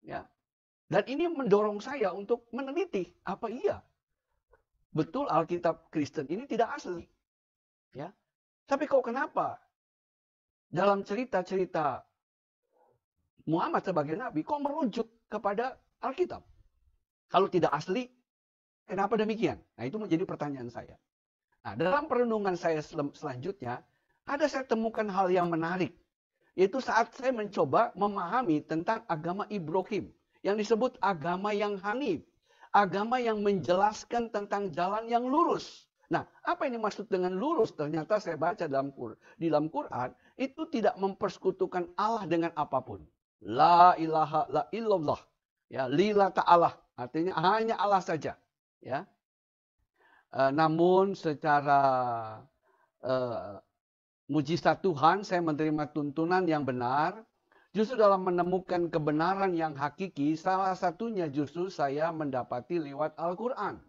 Ya. Dan ini mendorong saya untuk meneliti apa iya betul Alkitab Kristen ini tidak asli. Ya. Tapi kok kenapa dalam cerita-cerita Muhammad sebagai nabi kok merujuk kepada Alkitab? Kalau tidak asli, kenapa demikian? Nah, itu menjadi pertanyaan saya. Nah, dalam perenungan saya selanjutnya, saya temukan hal yang menarik. Yaitu saat saya mencoba memahami tentang agama Ibrahim. Yang disebut agama yang hanif. Agama yang menjelaskan tentang jalan yang lurus. Nah, apa ini maksud dengan lurus? Ternyata saya baca di dalam Quran, itu tidak mempersekutukan Allah dengan apapun. La ilaha la illallah. Ya, lillah ta'ala. Artinya hanya Allah saja. Ya. Namun secara mujizat Tuhan, saya menerima tuntunan yang benar. Justru dalam menemukan kebenaran yang hakiki, salah satunya justru saya mendapati lewat Al-Quran.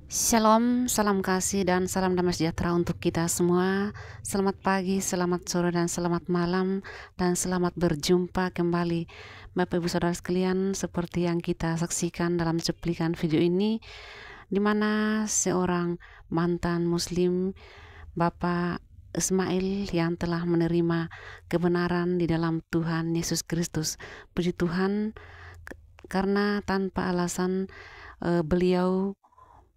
Shalom, salam kasih dan salam damai sejahtera untuk kita semua. Selamat pagi, selamat sore dan selamat malam, dan selamat berjumpa kembali Bapak Ibu Saudara sekalian, seperti yang kita saksikan dalam cuplikan video ini, di mana seorang mantan muslim, Bapak Ismail, yang telah menerima kebenaran di dalam Tuhan Yesus Kristus. Puji Tuhan, karena tanpa alasan beliau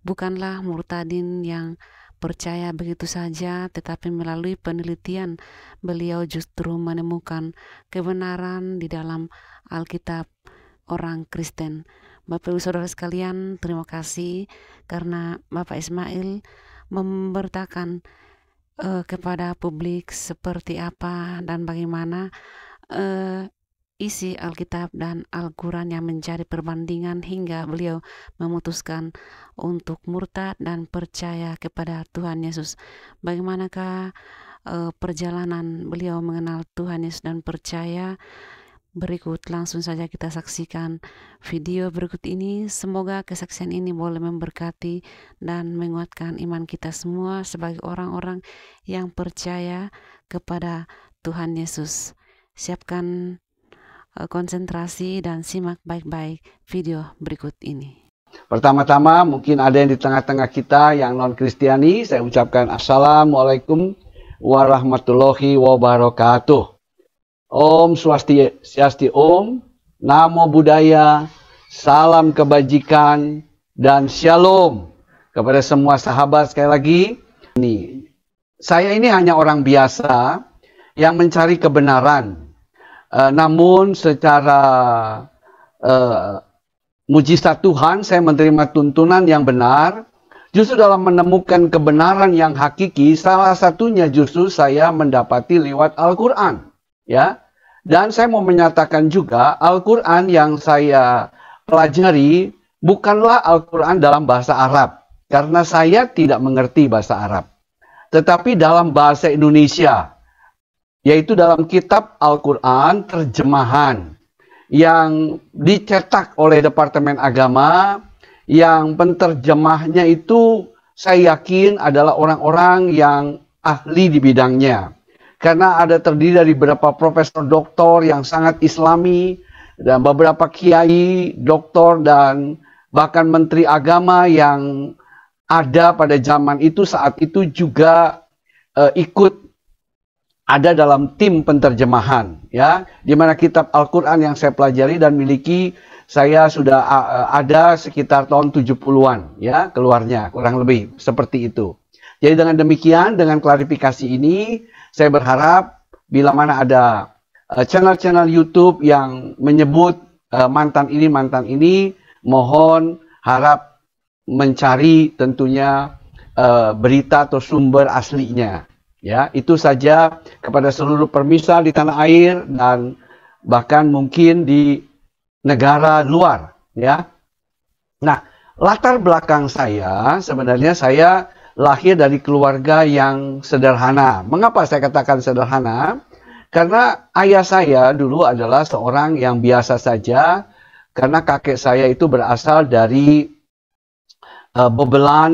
bukanlah murtadin yang percaya begitu saja, tetapi melalui penelitian beliau justru menemukan kebenaran di dalam Alkitab orang Kristen. Bapak Ibu Saudara sekalian, terima kasih karena Bapak Ismail memberitakan kepada publik seperti apa dan bagaimana isi Alkitab dan Al-Quran yang menjadi perbandingan hingga beliau memutuskan untuk murtad dan percaya kepada Tuhan Yesus. Bagaimanakah perjalanan beliau mengenal Tuhan Yesus dan percaya? Berikut langsung saja kita saksikan video berikut ini. Semoga kesaksian ini boleh memberkati dan menguatkan iman kita semua sebagai orang-orang yang percaya kepada Tuhan Yesus. Siapkan konsentrasi dan simak baik-baik video berikut ini. Pertama-tama mungkin ada yang di tengah-tengah kita yang non-Kristiani, saya ucapkan Assalamualaikum warahmatullahi wabarakatuh. Om Swastiastu Om, Namo Buddhaya, salam kebajikan dan Shalom kepada semua sahabat. Sekali lagi, saya ini hanya orang biasa yang mencari kebenaran. Namun secara mujizat Tuhan, saya menerima tuntunan yang benar. Justru dalam menemukan kebenaran yang hakiki, salah satunya justru saya mendapati lewat Al-Quran. Ya, dan saya mau menyatakan juga Al-Quran yang saya pelajari bukanlah Al-Quran dalam bahasa Arab. Karena saya tidak mengerti bahasa Arab. Tetapi dalam bahasa Indonesia, yaitu dalam kitab Al-Quran terjemahan yang dicetak oleh Departemen Agama, yang penterjemahnya itu saya yakin adalah orang-orang yang ahli di bidangnya. Karena ada terdiri dari beberapa profesor doktor yang sangat islami, dan beberapa kiai, doktor, dan bahkan menteri agama yang ada pada zaman itu, saat itu juga ikut ada dalam tim penterjemahan, ya, di mana kitab Al-Quran yang saya pelajari dan miliki, saya sudah ada sekitar tahun 70-an, ya, keluarnya, kurang lebih seperti itu. Jadi dengan demikian, dengan klarifikasi ini, saya berharap bila mana ada channel-channel YouTube yang menyebut mantan ini, mohon harap mencari tentunya berita atau sumber aslinya. Ya, itu saja kepada seluruh permisal di tanah air dan bahkan mungkin di negara luar, ya. Nah, latar belakang saya, sebenarnya saya lahir dari keluarga yang sederhana. Mengapa saya katakan sederhana? Karena ayah saya dulu adalah seorang yang biasa saja, karena kakek saya itu berasal dari Bebelan,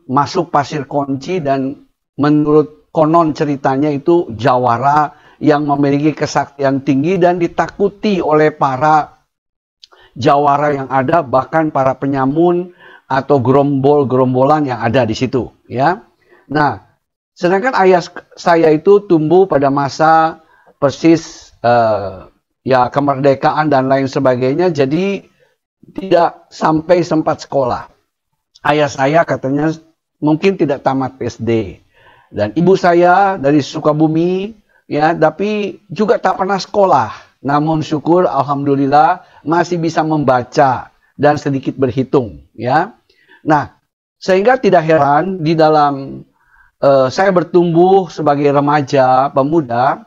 masuk Pasir Kunci, dan menurut konon ceritanya itu jawara yang memiliki kesaktian tinggi dan ditakuti oleh para jawara yang ada, bahkan para penyamun atau gerombol-gerombolan yang ada di situ, ya. Nah, sedangkan ayah saya itu tumbuh pada masa persis ya kemerdekaan dan lain sebagainya, jadi tidak sampai sempat sekolah. Ayah saya katanya mungkin tidak tamat SD, dan ibu saya dari Sukabumi, ya, tapi juga tak pernah sekolah. Namun syukur, alhamdulillah masih bisa membaca dan sedikit berhitung, ya. Nah, sehingga tidak heran di dalam saya bertumbuh sebagai remaja, pemuda,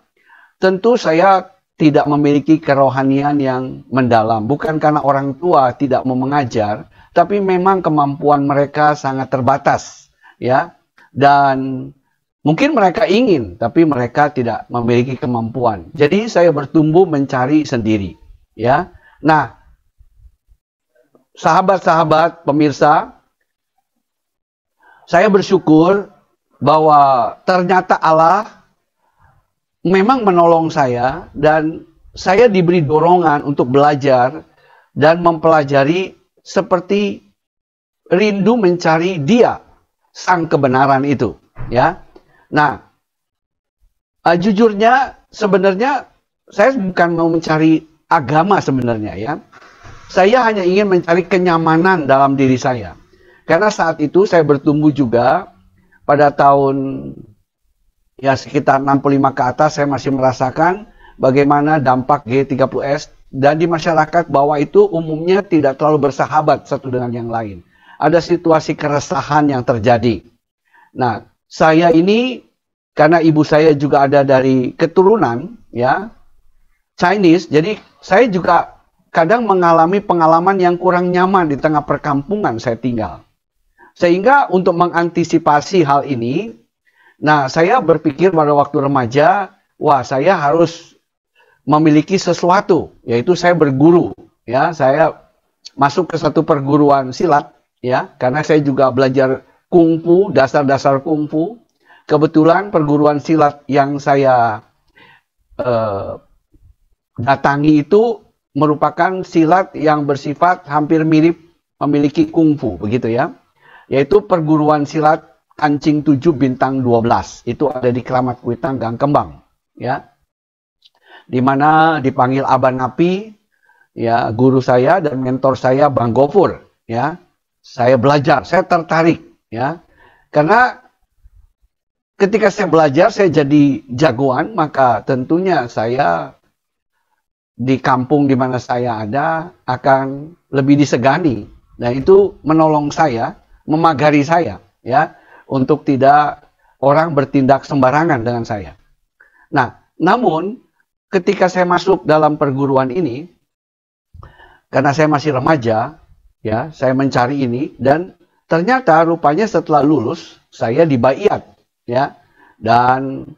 tentu saya tidak memiliki kerohanian yang mendalam. Bukan karena orang tua tidak mau mengajar, tapi memang kemampuan mereka sangat terbatas, ya. Dan mungkin mereka ingin, tapi mereka tidak memiliki kemampuan. Jadi saya bertumbuh mencari sendiri, ya. Nah, sahabat-sahabat pemirsa, saya bersyukur bahwa ternyata Allah memang menolong saya, dan saya diberi dorongan untuk belajar dan mempelajari seperti rindu mencari Dia, sang kebenaran itu, ya. Nah, jujurnya sebenarnya saya bukan mau mencari agama sebenarnya, ya. Saya hanya ingin mencari kenyamanan dalam diri saya. Karena saat itu saya bertumbuh juga pada tahun ya sekitar 65 ke atas, saya masih merasakan bagaimana dampak G30S, dan di masyarakat bawah itu umumnya tidak terlalu bersahabat satu dengan yang lain. Ada situasi keresahan yang terjadi. Nah, saya ini karena ibu saya juga ada dari keturunan ya Chinese, jadi saya juga kadang mengalami pengalaman yang kurang nyaman di tengah perkampungan saya tinggal. Sehingga untuk mengantisipasi hal ini, nah saya berpikir pada waktu remaja, wah saya harus memiliki sesuatu, yaitu saya berguru. Ya, saya masuk ke satu perguruan silat, ya, karena saya juga belajar kungfu, dasar-dasar kungfu. Kebetulan perguruan silat yang saya datangi itu merupakan silat yang bersifat hampir mirip memiliki kungfu, begitu ya. Yaitu perguruan silat Kancing 7 Bintang 12. Itu ada di Keramat Kuitang, Gang Kembang, ya. Di mana dipanggil Aban Napi, ya, guru saya dan mentor saya Bang Gofur, ya. Saya belajar, saya tertarik, ya. Karena ketika saya belajar, saya jadi jagoan, maka tentunya saya di kampung di mana saya ada akan lebih disegani. Dan itu menolong saya, memagari saya, ya, untuk tidak orang bertindak sembarangan dengan saya. Nah, namun ketika saya masuk dalam perguruan ini, karena saya masih remaja, ya, saya mencari ini, dan ternyata rupanya setelah lulus saya dibaiat, ya, dan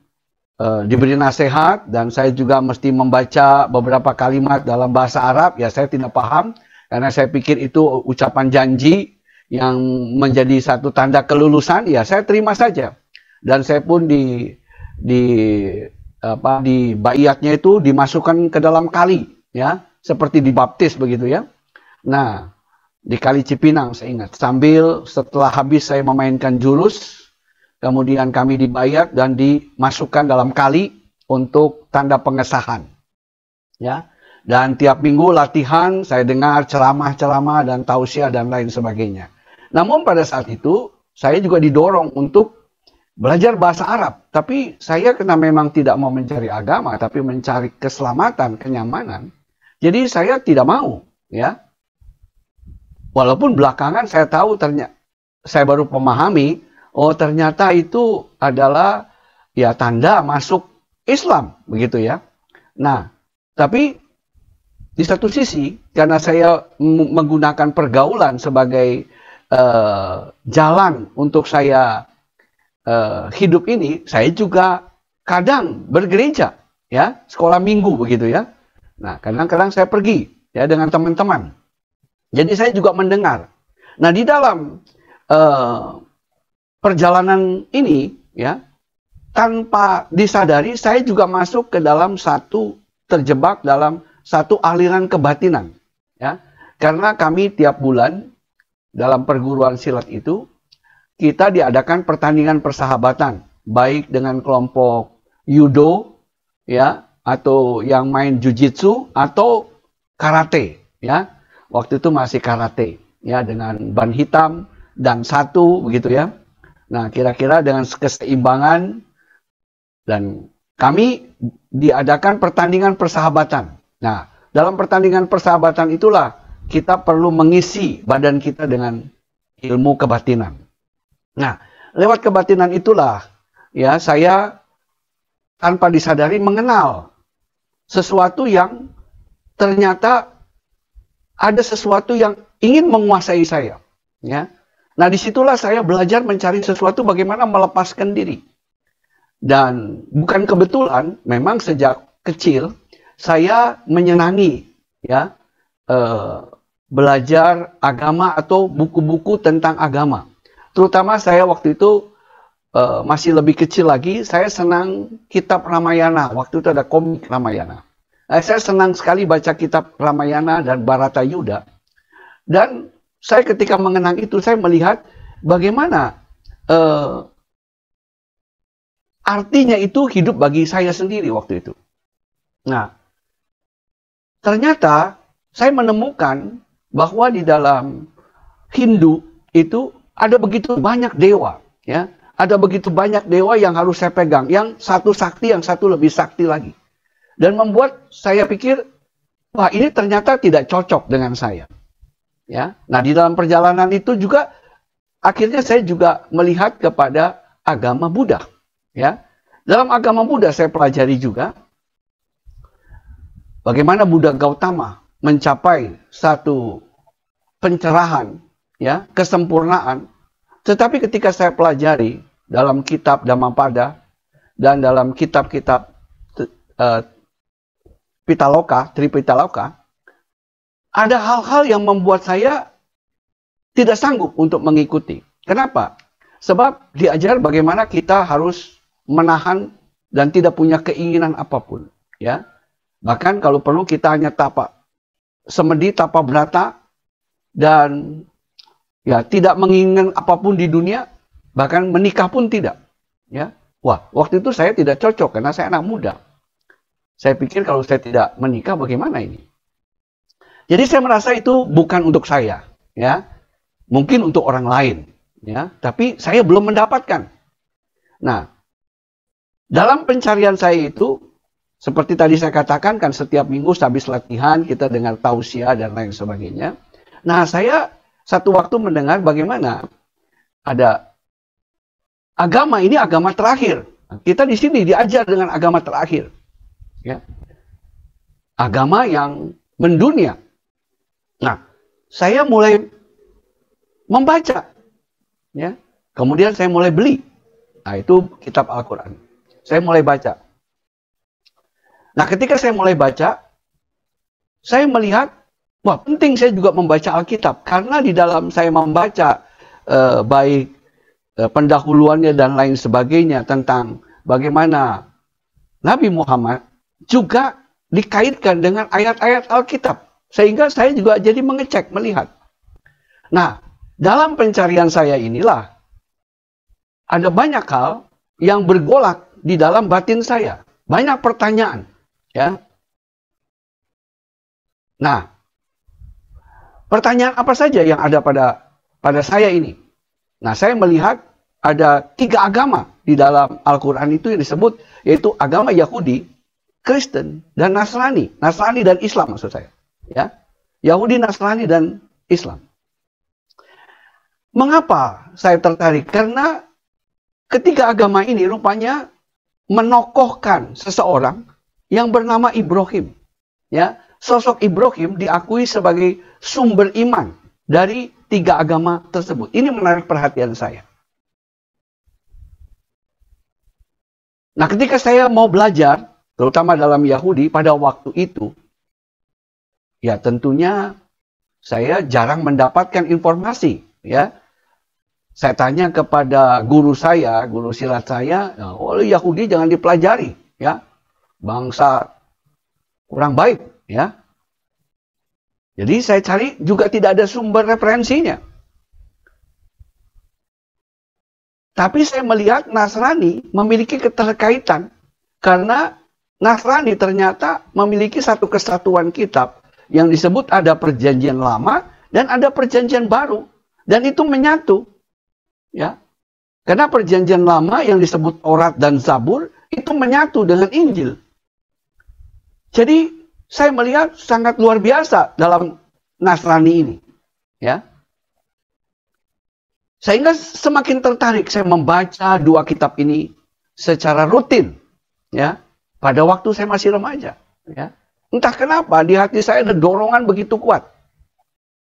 diberi nasihat, dan saya juga mesti membaca beberapa kalimat dalam bahasa Arab. Ya, saya tidak paham karena saya pikir itu ucapan janji yang menjadi satu tanda kelulusan. Ya, saya terima saja, dan saya pun di baiatnya itu dimasukkan ke dalam kali, ya, seperti dibaptis begitu ya. Nah, di Kali Cipinang saya ingat, sambil setelah habis saya memainkan jurus, kemudian kami dibaiat dan dimasukkan dalam kali untuk tanda pengesahan, ya. Dan tiap minggu latihan, saya dengar ceramah-ceramah dan tausiah dan lain sebagainya. Namun pada saat itu saya juga didorong untuk belajar bahasa Arab, tapi saya karena memang tidak mau mencari agama, tapi mencari keselamatan, kenyamanan. Jadi saya tidak mau, ya. Walaupun belakangan saya tahu, ternyata saya baru memahami, oh ternyata itu adalah ya tanda masuk Islam, begitu ya. Nah, tapi di satu sisi karena saya menggunakan pergaulan sebagai jalan untuk saya hidup ini, saya juga kadang bergereja, ya, sekolah minggu begitu ya. Nah, kadang-kadang saya pergi ya dengan teman-teman. Jadi saya juga mendengar. Nah, di dalam perjalanan ini, ya, tanpa disadari saya juga masuk ke dalam terjebak dalam satu aliran kebatinan. Ya. Karena kami tiap bulan dalam perguruan silat itu, kita diadakan pertandingan persahabatan. Baik dengan kelompok judo, ya, atau yang main jujitsu, atau karate. Ya. Waktu itu masih karate. Ya, dengan ban hitam dan satu, begitu ya. Nah, kira-kira dengan keseimbangan, dan kami diadakan pertandingan persahabatan. Nah, dalam pertandingan persahabatan itulah kita perlu mengisi badan kita dengan ilmu kebatinan. Nah, lewat kebatinan itulah ya saya tanpa disadari mengenal sesuatu yang ternyata ada sesuatu yang ingin menguasai saya. Ya. Nah, disitulah saya belajar mencari sesuatu bagaimana melepaskan diri. Dan bukan kebetulan, memang sejak kecil saya menyenangi ya belajar agama atau buku-buku tentang agama. Terutama saya waktu itu masih lebih kecil lagi, saya senang kitab Ramayana. Waktu itu ada komik Ramayana. Saya senang sekali baca kitab Ramayana dan Bharatayuda. Dan saya ketika mengenang itu, saya melihat bagaimana artinya itu hidup bagi saya sendiri waktu itu. Nah, ternyata saya menemukan bahwa di dalam Hindu itu ada begitu banyak dewa, ya. Ada begitu banyak dewa yang harus saya pegang, yang satu sakti, yang satu lebih sakti lagi. Dan membuat saya pikir, wah, ini ternyata tidak cocok dengan saya. Ya. Nah, di dalam perjalanan itu juga akhirnya saya juga melihat kepada agama Buddha. Ya, dalam agama Buddha saya pelajari juga bagaimana Buddha Gautama mencapai satu pencerahan, ya, kesempurnaan. Tetapi ketika saya pelajari dalam kitab Dhammapada dan dalam kitab-kitab Tripitaloka, ada hal-hal yang membuat saya tidak sanggup untuk mengikuti. Kenapa? Sebab diajar bagaimana kita harus menahan dan tidak punya keinginan apapun, ya. Bahkan kalau perlu kita hanya semedi tapa brata dan ya tidak menginginkan apapun di dunia, bahkan menikah pun tidak, ya. Wah, waktu itu saya tidak cocok karena saya anak muda. Saya pikir kalau saya tidak menikah bagaimana ini? Jadi saya merasa itu bukan untuk saya, ya. Mungkin untuk orang lain, ya. Tapi saya belum mendapatkan. Nah, dalam pencarian saya itu, seperti tadi saya katakan, kan setiap minggu habis latihan, kita dengar tausiah dan lain sebagainya. Nah, saya satu waktu mendengar bagaimana ada agama, ini agama terakhir. Kita di sini diajar dengan agama terakhir. Ya. Agama yang mendunia. Nah, saya mulai membaca. Ya. Kemudian saya mulai beli. Nah, itu kitab Al-Quran. Saya mulai baca. Nah, ketika saya mulai baca, saya melihat, wah, penting saya juga membaca Alkitab. Karena di dalam saya membaca baik pendahuluannya dan lain sebagainya tentang bagaimana Nabi Muhammad juga dikaitkan dengan ayat-ayat Alkitab. Sehingga saya juga jadi mengecek, melihat. Nah, dalam pencarian saya inilah, ada banyak hal yang bergolak di dalam batin saya. Banyak pertanyaan. Ya. Nah, pertanyaan apa saja yang ada pada saya ini? Nah, saya melihat ada 3 agama di dalam Al-Quran itu yang disebut, yaitu agama Yahudi, Kristen, dan Nasrani. Nasrani dan Islam maksud saya. Ya. Yahudi, Nasrani, dan Islam. Mengapa saya tertarik? Karena ketiga agama ini rupanya menokohkan seseorang yang bernama Ibrahim. Ya, sosok Ibrahim diakui sebagai sumber iman dari 3 agama tersebut. Ini menarik perhatian saya. Nah, ketika saya mau belajar, terutama dalam Yahudi pada waktu itu, ya tentunya saya jarang mendapatkan informasi, ya. Saya tanya kepada guru saya, guru silat saya, oleh Yahudi jangan dipelajari, ya. Bangsa kurang baik, ya. Jadi saya cari juga tidak ada sumber referensinya. Tapi saya melihat Nasrani memiliki keterkaitan karena Nasrani ternyata memiliki satu kesatuan kitab yang disebut ada perjanjian lama dan ada perjanjian baru, dan itu menyatu. Ya, karena perjanjian lama yang disebut Taurat dan Zabur itu menyatu dengan Injil. Jadi saya melihat sangat luar biasa dalam Nasrani ini. Ya, sehingga semakin tertarik saya membaca dua kitab ini secara rutin. Ya, pada waktu saya masih remaja. Ya, entah kenapa di hati saya ada dorongan begitu kuat.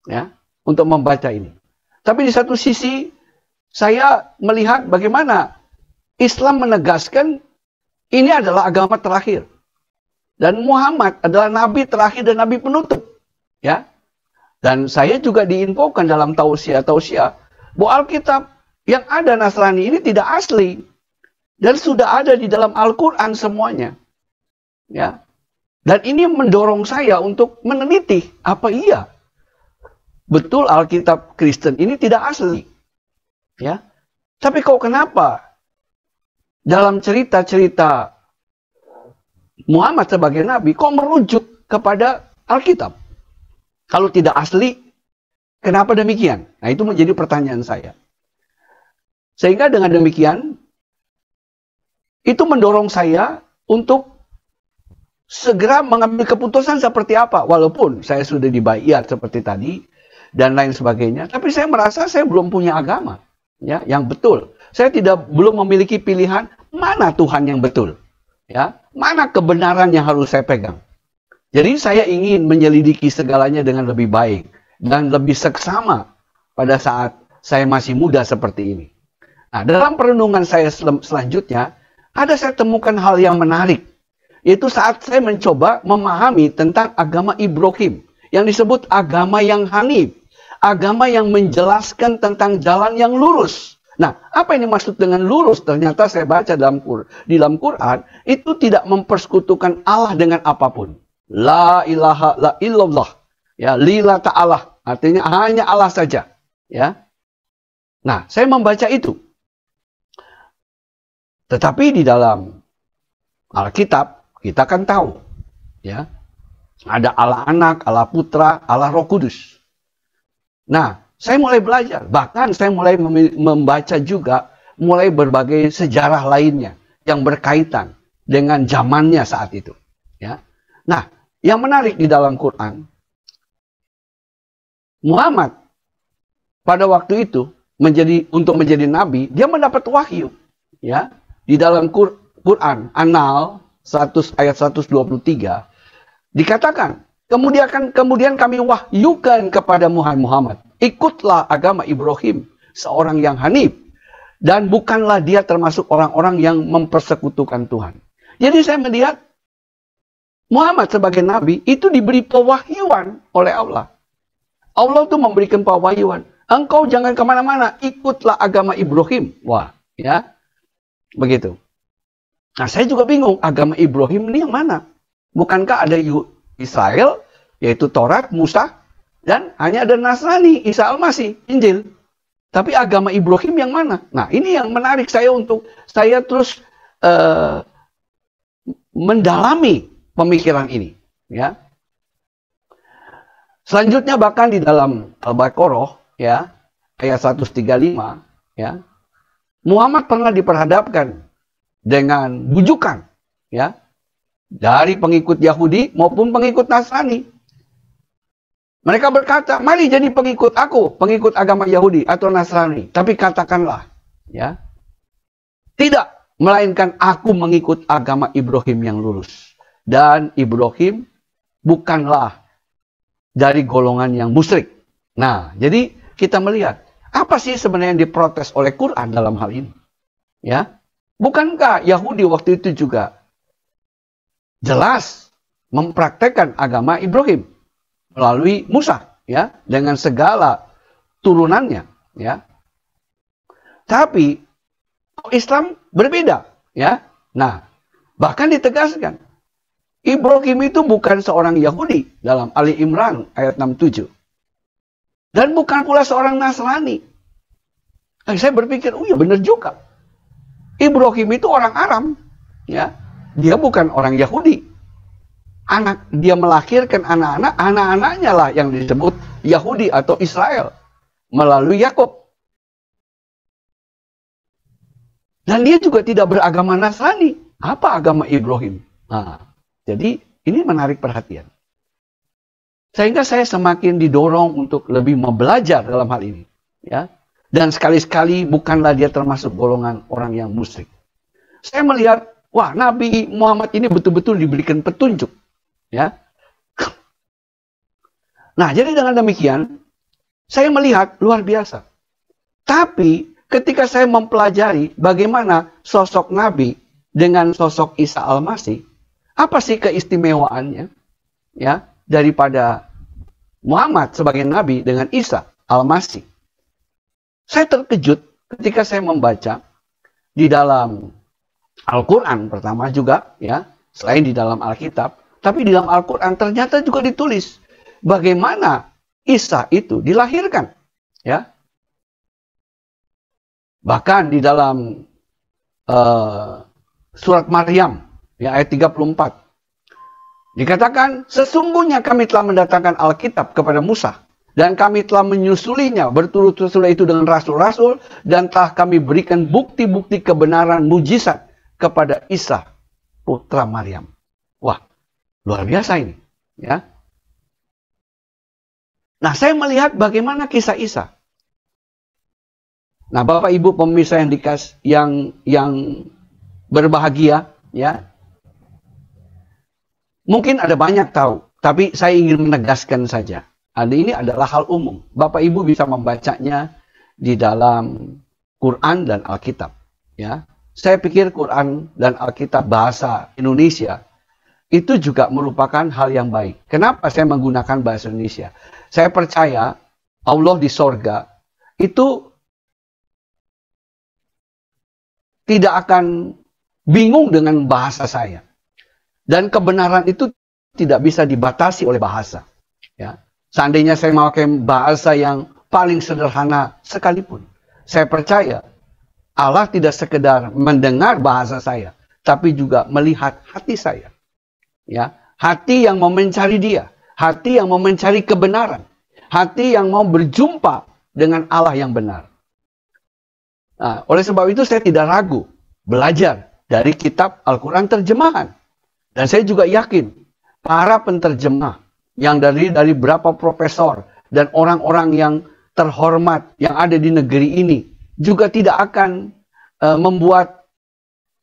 Ya, untuk membaca ini. Tapi di satu sisi saya melihat bagaimana Islam menegaskan ini adalah agama terakhir. Dan Muhammad adalah nabi terakhir dan nabi penutup. Ya. Dan saya juga diinfokan dalam tausiah-tausiah bahwa Alkitab yang ada Nasrani ini tidak asli. Dan sudah ada di dalam Al-Quran semuanya. Ya. Dan ini mendorong saya untuk meneliti apa iya betul Alkitab Kristen ini tidak asli. Ya, tapi kok kenapa dalam cerita-cerita Muhammad sebagai nabi kok merujuk kepada Alkitab? Kalau tidak asli, kenapa demikian? Nah, itu menjadi pertanyaan saya. Sehingga dengan demikian, itu mendorong saya untuk segera mengambil keputusan seperti apa. Walaupun saya sudah dibayar seperti tadi dan lain sebagainya, tapi saya merasa saya belum punya agama. Ya, yang betul. Saya belum memiliki pilihan mana Tuhan yang betul. Ya, mana kebenaran yang harus saya pegang. Jadi saya ingin menyelidiki segalanya dengan lebih baik dan lebih seksama pada saat saya masih muda seperti ini. Nah, dalam perenungan saya selanjutnya, saya temukan hal yang menarik. Yaitu saat saya mencoba memahami tentang agama Ibrahim, yang disebut agama yang hanif. Agama yang menjelaskan tentang jalan yang lurus. Nah, apa ini maksud dengan lurus? Ternyata saya baca di dalam Quran, itu tidak mempersekutukan Allah dengan apapun. La ilaha la illallah. Ya, lillah ta'ala. Artinya hanya Allah saja. Ya. Nah, saya membaca itu. Tetapi di dalam Alkitab, kita kan tahu. Ya, ada Allah Anak, Allah Putra, Allah Roh Kudus. Nah, saya mulai belajar. Bahkan saya mulai membaca juga mulai berbagai sejarah lainnya yang berkaitan dengan zamannya saat itu. Ya. Nah, yang menarik di dalam Quran, Muhammad pada waktu itu untuk menjadi nabi, dia mendapat wahyu. Ya, di dalam Quran An-Nahl 100 ayat 123 dikatakan, Kemudian kami wahyukan kepada Muhammad, ikutlah agama Ibrahim, seorang yang hanif, dan bukanlah dia termasuk orang-orang yang mempersekutukan Tuhan. Jadi saya melihat Muhammad sebagai nabi itu diberi pewahyuan oleh Allah. Allah itu memberikan pewahyuan. Engkau jangan kemana-mana, ikutlah agama Ibrahim. Wah, ya, begitu. Nah, saya juga bingung, agama Ibrahim ini yang mana? Bukankah ada Israel, yaitu Taurat, Musa, dan hanya ada Nasrani, Isa Al-Masih, Injil. Tapi agama Ibrahim yang mana? Nah, ini yang menarik saya untuk saya terus mendalami pemikiran ini. Ya. Selanjutnya bahkan di dalam Al-Baqarah, ya, ayat 135, ya, Muhammad pernah diperhadapkan dengan bujukan, ya, dari pengikut Yahudi maupun pengikut Nasrani. Mereka berkata, mari jadi pengikut aku, pengikut agama Yahudi atau Nasrani. Tapi katakanlah, ya, tidak, melainkan aku mengikut agama Ibrahim yang lurus. Dan Ibrahim bukanlah dari golongan yang musyrik. Nah, jadi kita melihat, apa sih sebenarnya yang diprotes oleh Quran dalam hal ini? Ya, bukankah Yahudi waktu itu juga jelas mempraktekkan agama Ibrahim melalui Musa, ya, dengan segala turunannya, ya. Tapi Islam berbeda, ya. Nah, bahkan ditegaskan Ibrahim itu bukan seorang Yahudi dalam Ali Imran ayat 67. Dan bukan pula seorang Nasrani. Saya berpikir, oh ya benar juga. Ibrahim itu orang Aram, ya. Dia bukan orang Yahudi. Dia melahirkan anak-anaknya lah yang disebut Yahudi atau Israel melalui Yakub. Dan dia juga tidak beragama Nasrani. Apa agama Ibrahim? Nah, jadi ini menarik perhatian. Sehingga saya semakin didorong untuk lebih belajar dalam hal ini, ya. Dan sekali-sekali bukanlah dia termasuk golongan orang yang musyrik. Saya melihat, wah, Nabi Muhammad ini betul-betul diberikan petunjuk, ya. Nah, jadi dengan demikian saya melihat luar biasa. Tapi ketika saya mempelajari bagaimana sosok Nabi dengan sosok Isa Al-Masih, apa sih keistimewaannya, ya, daripada Muhammad sebagai Nabi dengan Isa Al-Masih? Saya terkejut ketika saya membaca di dalam Al-Quran pertama juga, ya, selain di dalam Alkitab, tapi di dalam Al-Quran ternyata juga ditulis bagaimana Isa itu dilahirkan, ya. Bahkan di dalam surat Maryam, ya, ayat 34. Dikatakan, sesungguhnya kami telah mendatangkan Alkitab kepada Musa. Dan kami telah menyusulinya berturut-turut itu dengan rasul-rasul. Dan telah kami berikan bukti-bukti kebenaran mujizat kepada Isa, putra Maryam. Wah, luar biasa ini, ya. Nah, saya melihat bagaimana kisah Isa. Nah, Bapak Ibu pemirsa yang berbahagia, ya. Mungkin ada banyak tahu, tapi saya ingin menegaskan saja. Ini adalah hal umum. Bapak Ibu bisa membacanya di dalam Quran dan Alkitab, ya. Saya pikir Quran dan Alkitab bahasa Indonesia itu juga merupakan hal yang baik. Kenapa saya menggunakan bahasa Indonesia? Saya percaya Allah di sorga itu tidak akan bingung dengan bahasa saya. Dan kebenaran itu tidak bisa dibatasi oleh bahasa, ya. Seandainya saya memakai bahasa yang paling sederhana sekalipun, saya percaya Allah tidak sekedar mendengar bahasa saya, tapi juga melihat hati saya, ya. Hati yang mau mencari Dia, hati yang mau mencari kebenaran, hati yang mau berjumpa dengan Allah yang benar. Nah, oleh sebab itu saya tidak ragu belajar dari kitab Al-Quran terjemahan. Dan saya juga yakin para penterjemah yang dari berapa profesor dan orang-orang yang terhormat yang ada di negeri ini juga tidak akan membuat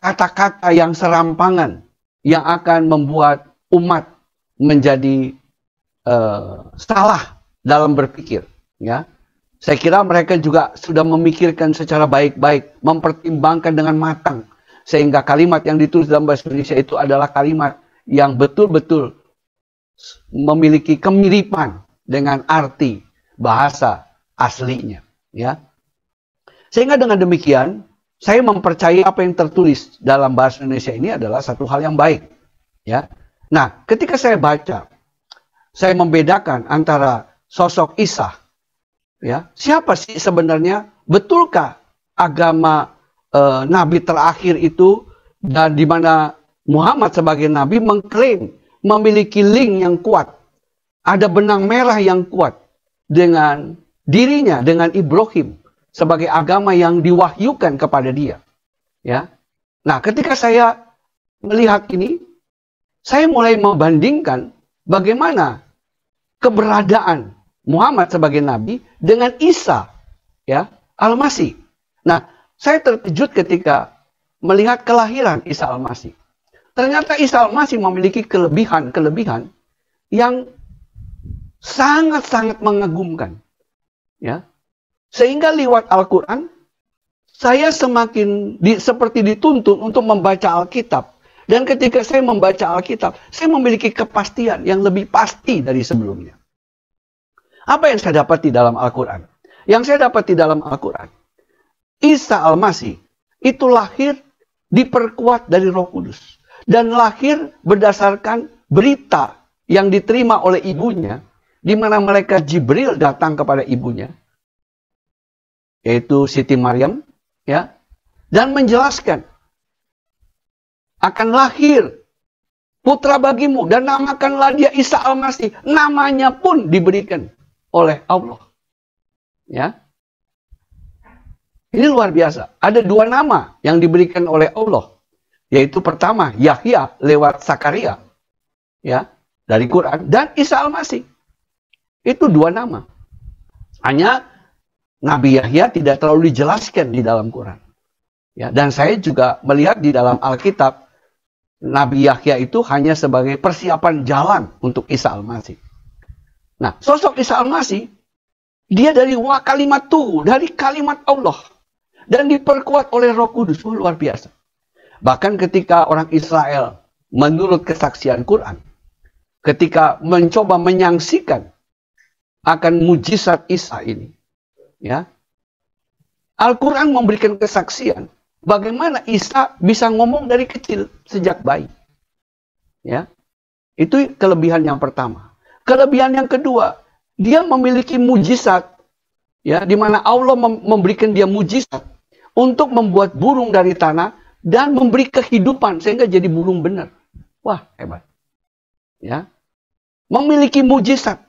kata-kata yang serampangan yang akan membuat umat menjadi salah dalam berpikir, ya. Saya kira mereka juga sudah memikirkan secara baik-baik, mempertimbangkan dengan matang, sehingga kalimat yang ditulis dalam bahasa Indonesia itu adalah kalimat yang betul-betul memiliki kemiripan dengan arti bahasa aslinya, ya. Sehingga dengan demikian, saya mempercayai apa yang tertulis dalam bahasa Indonesia ini adalah satu hal yang baik, ya. Nah, ketika saya baca, saya membedakan antara sosok Isa, ya, siapa sih sebenarnya? Betulkah agama Nabi terakhir itu, dan di mana Muhammad sebagai Nabi mengklaim memiliki link yang kuat, ada benang merah yang kuat dengan dirinya, dengan Ibrahim sebagai agama yang diwahyukan kepada dia, ya. Nah, ketika saya melihat ini, saya mulai membandingkan bagaimana keberadaan Muhammad sebagai Nabi dengan Isa, ya, Al-Masih. Nah, saya terkejut ketika melihat kelahiran Isa Al-Masih. Ternyata Isa Al-Masih memiliki kelebihan-kelebihan yang sangat-sangat mengagumkan, ya. Sehingga lewat Al-Quran, saya semakin seperti dituntun untuk membaca Alkitab. Dan ketika saya membaca Alkitab, saya memiliki kepastian yang lebih pasti dari sebelumnya. Apa yang saya dapat di dalam Al-Quran? Yang saya dapat di dalam Al-Quran, Isa Al-Masih itu lahir diperkuat dari Roh Kudus. Dan lahir berdasarkan berita yang diterima oleh ibunya, di mana malaikat Jibril datang kepada ibunya, yaitu Siti Maryam, ya, dan menjelaskan akan lahir putra bagimu dan namakanlah dia Isa Al-Masih. Namanya pun diberikan oleh Allah. Ya. Ini luar biasa. Ada dua nama yang diberikan oleh Allah. Yaitu pertama, Yahya lewat Zakaria. Ya, dari Quran. Dan Isa Al-Masih. Itu dua nama. Hanya Nabi Yahya tidak terlalu dijelaskan di dalam Quran. Ya, dan saya juga melihat di dalam Alkitab, Nabi Yahya itu hanya sebagai persiapan jalan untuk Isa Al-Masih. Nah, sosok Isa Al-Masih, dia dari kalimatuhu, dari kalimat Allah. Dan diperkuat oleh Roh Kudus. Oh, luar biasa. Bahkan ketika orang Israel, menurut kesaksian Quran, ketika mencoba menyaksikan akan mujizat Isa ini, ya, Al-Quran memberikan kesaksian bagaimana Isa bisa ngomong dari kecil sejak bayi. Ya, itu kelebihan yang pertama. Kelebihan yang kedua, dia memiliki mujizat, ya, di mana Allah memberikan dia mujizat untuk membuat burung dari tanah dan memberi kehidupan sehingga jadi burung benar. Wah, hebat. Ya. Memiliki mujizat.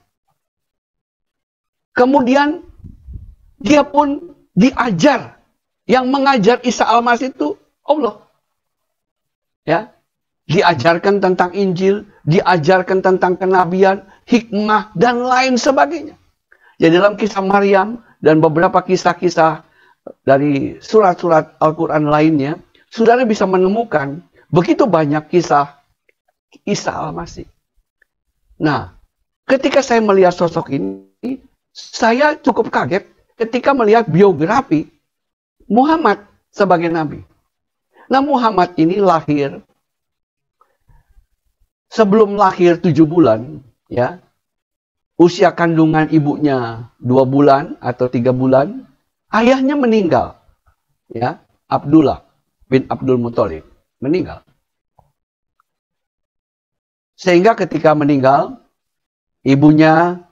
Kemudian dia pun diajar. Yang mengajar Isa Al-Masih itu Allah. Ya. Diajarkan tentang Injil, diajarkan tentang kenabian, hikmah, dan lain sebagainya. Jadi dalam kisah Maryam dan beberapa kisah-kisah dari surat-surat Al-Quran lainnya, saudara bisa menemukan begitu banyak kisah Isa Al-Masih. Nah, ketika saya melihat sosok ini, saya cukup kaget ketika melihat biografi Muhammad sebagai nabi. Nah, Muhammad ini lahir, sebelum lahir 7 bulan, ya, usia kandungan ibunya 2 bulan atau 3 bulan, ayahnya meninggal. Ya, Abdullah bin Abdul Muthalib meninggal. Sehingga ketika meninggal, ibunya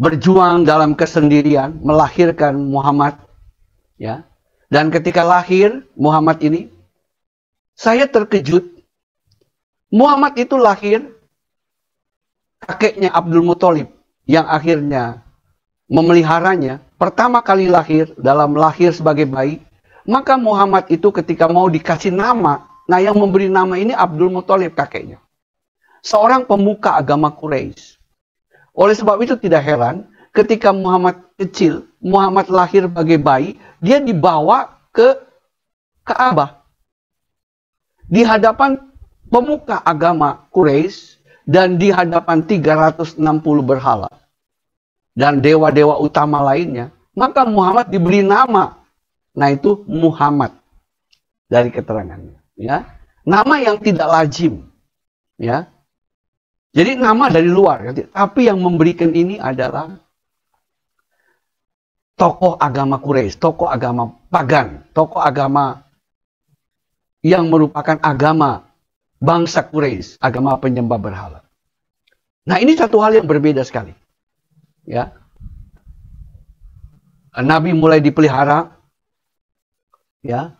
berjuang dalam kesendirian melahirkan Muhammad, ya. Dan ketika lahir Muhammad ini, saya terkejut. Muhammad itu lahir, kakeknya Abdul Muthalib yang akhirnya memeliharanya, pertama kali lahir, dalam lahir sebagai bayi, maka Muhammad itu ketika mau dikasih nama, nah yang memberi nama ini Abdul Muthalib kakeknya. Seorang pemuka agama Quraisy. Oleh sebab itu tidak heran, ketika Muhammad kecil, Muhammad lahir sebagai bayi, dia dibawa ke Ka'bah. Di hadapan pemuka agama Quraisy dan di hadapan 360 berhala. Dan dewa-dewa utama lainnya, maka Muhammad diberi nama. Nah, itu Muhammad dari keterangannya, ya. Nama yang tidak lazim, ya. Jadi nama dari luar, ya. Tapi yang memberikan ini adalah tokoh agama Quraisy, tokoh agama pagan, tokoh agama yang merupakan agama bangsa Quraisy, agama penyembah berhala. Nah, ini satu hal yang berbeda sekali. Ya, Nabi mulai dipelihara, ya,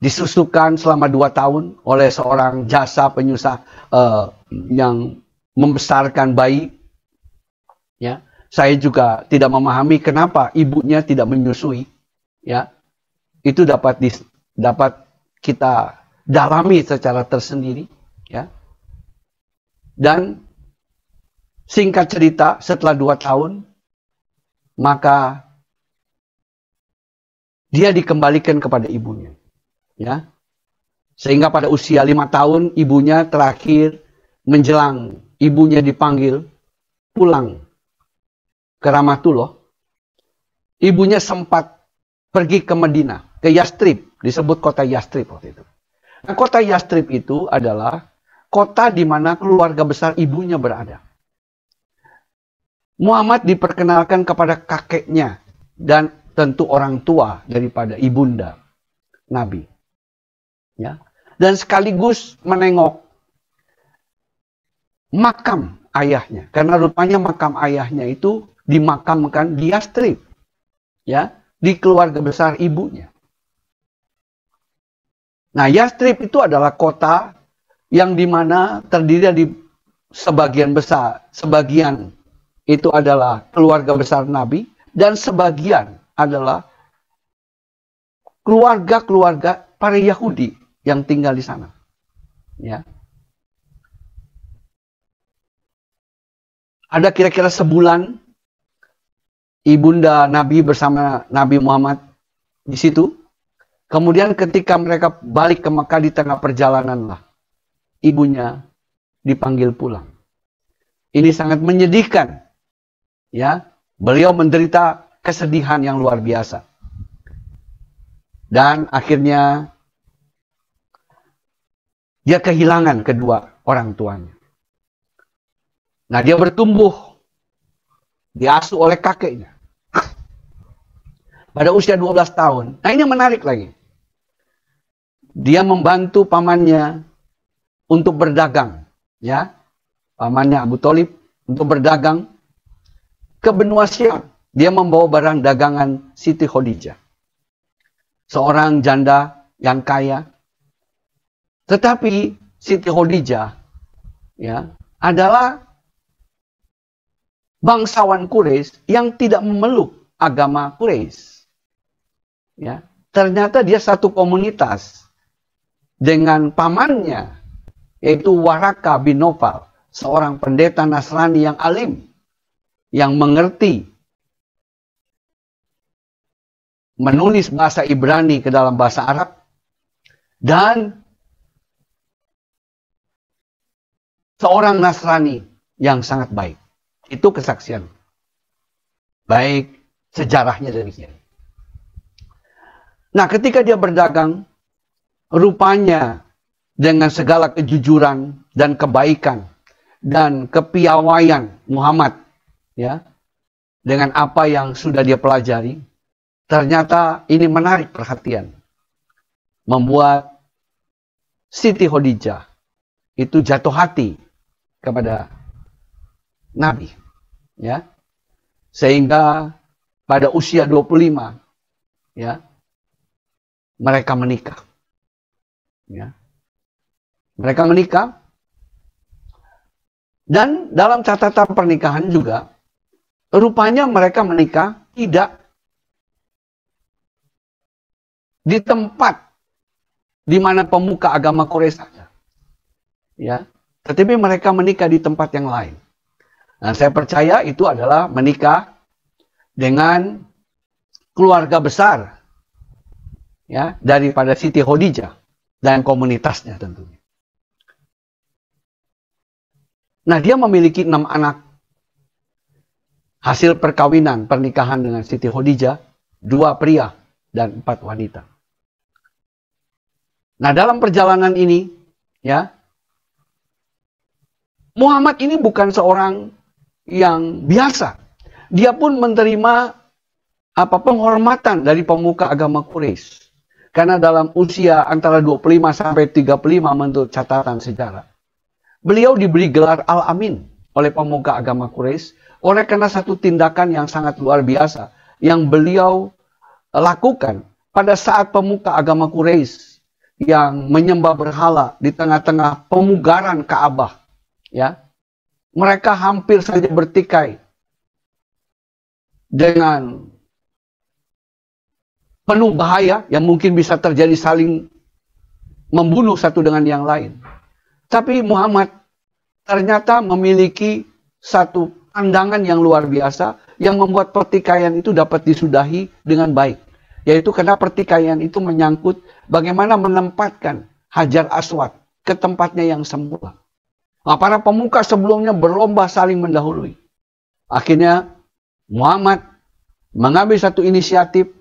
disusukan selama 2 tahun oleh seorang jasa penyusah yang membesarkan bayi. Ya, saya juga tidak memahami kenapa ibunya tidak menyusui. Ya, itu dapat kita dalami secara tersendiri. Ya, dan singkat cerita, setelah 2 tahun, maka dia dikembalikan kepada ibunya. Ya. Sehingga pada usia 5 tahun, ibunya terakhir menjelang ibunya dipanggil pulang ke Ramatullah. Ibunya sempat pergi ke Madinah, ke Yastrib, disebut kota Yastrib waktu itu. Nah, kota Yastrib itu adalah kota di mana keluarga besar ibunya berada. Muhammad diperkenalkan kepada kakeknya dan tentu orang tua daripada ibunda Nabi. Ya. Dan sekaligus menengok makam ayahnya. Karena rupanya makam ayahnya itu dimakamkan di Yastrib. Ya, di keluarga besar ibunya. Nah, Yastrib itu adalah kota yang dimana terdiri dari sebagian besar, sebagian itu adalah keluarga besar Nabi, dan sebagian adalah keluarga-keluarga para Yahudi yang tinggal di sana. Ya. Ada kira-kira sebulan ibunda Nabi bersama Nabi Muhammad di situ. Kemudian ketika mereka balik ke Mekah di tengah perjalanan lah, ibunya dipanggil pulang. Ini sangat menyedihkan. Ya, beliau menderita kesedihan yang luar biasa. Dan akhirnya dia kehilangan kedua orang tuanya. Nah, dia bertumbuh, diasuh oleh kakeknya. Pada usia 12 tahun. Nah, ini menarik lagi. Dia membantu pamannya untuk berdagang. Ya, pamannya Abu Thalib untuk berdagang ke benua Syam. Dia membawa barang dagangan Siti Khadijah. Seorang janda yang kaya. Tetapi Siti Khadijah ya, adalah bangsawan Quraisy yang tidak memeluk agama Quraisy. Ya, ternyata dia satu komunitas dengan pamannya, yaitu Waraka bin Nawfal, seorang pendeta Nasrani yang alim, yang mengerti menulis bahasa Ibrani ke dalam bahasa Arab, dan seorang Nasrani yang sangat baik. Itu kesaksian. Baik, sejarahnya demikian. Nah, ketika dia berdagang, rupanya dengan segala kejujuran dan kebaikan dan kepiawaian Muhammad, ya, dengan apa yang sudah dia pelajari, ternyata ini menarik perhatian, membuat Siti Khadijah itu jatuh hati kepada Nabi, ya, sehingga pada usia 25, ya, mereka menikah. Ya. Mereka menikah, dan dalam catatan pernikahan juga, rupanya mereka menikah tidak di tempat di mana pemuka agama Quraisy ada. Ya, tetapi mereka menikah di tempat yang lain. Nah, saya percaya itu adalah menikah dengan keluarga besar, ya, daripada Siti Khadijah dan komunitasnya tentunya. Nah, dia memiliki 6 anak. Hasil perkawinan, pernikahan dengan Siti Khadijah, 2 pria dan 4 wanita. Nah, dalam perjalanan ini, ya, Muhammad ini bukan seorang yang biasa. Dia pun menerima penghormatan dari pemuka agama Quraisy. Karena dalam usia antara 25 sampai 35 menurut catatan sejarah, beliau diberi gelar Al-Amin oleh pemuka agama Quraisy oleh karena satu tindakan yang sangat luar biasa yang beliau lakukan pada saat pemuka agama Quraisy yang menyembah berhala di tengah-tengah pemugaran Ka'bah, ya. Mereka hampir saja bertikai dengan penuh bahaya yang mungkin bisa terjadi saling membunuh satu dengan yang lain. Tapi Muhammad ternyata memiliki satu pandangan yang luar biasa yang membuat pertikaian itu dapat disudahi dengan baik. Yaitu karena pertikaian itu menyangkut bagaimana menempatkan Hajar Aswad ke tempatnya yang semula. Nah, para pemuka sebelumnya berlomba saling mendahului. Akhirnya Muhammad mengambil satu inisiatif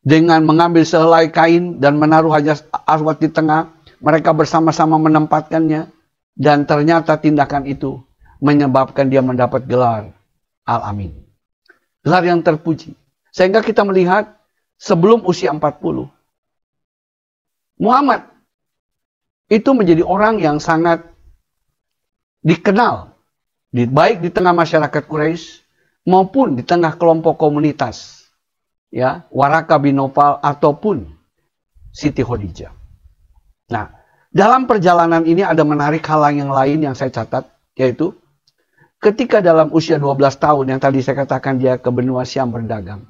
dengan mengambil sehelai kain dan menaruh Hajar Aswad di tengah. Mereka bersama-sama menempatkannya. Dan ternyata tindakan itu menyebabkan dia mendapat gelar Al-Amin. gelar yang terpuji. Sehingga kita melihat sebelum usia 40, Muhammad itu menjadi orang yang sangat dikenal, baik di tengah masyarakat Quraisy maupun di tengah kelompok komunitas, ya, Waraka bin Naufal ataupun Siti Khadijah. Nah, dalam perjalanan ini ada menarik hal yang lain yang saya catat, yaitu ketika dalam usia 12 tahun yang tadi saya katakan dia ke benua Syam berdagang.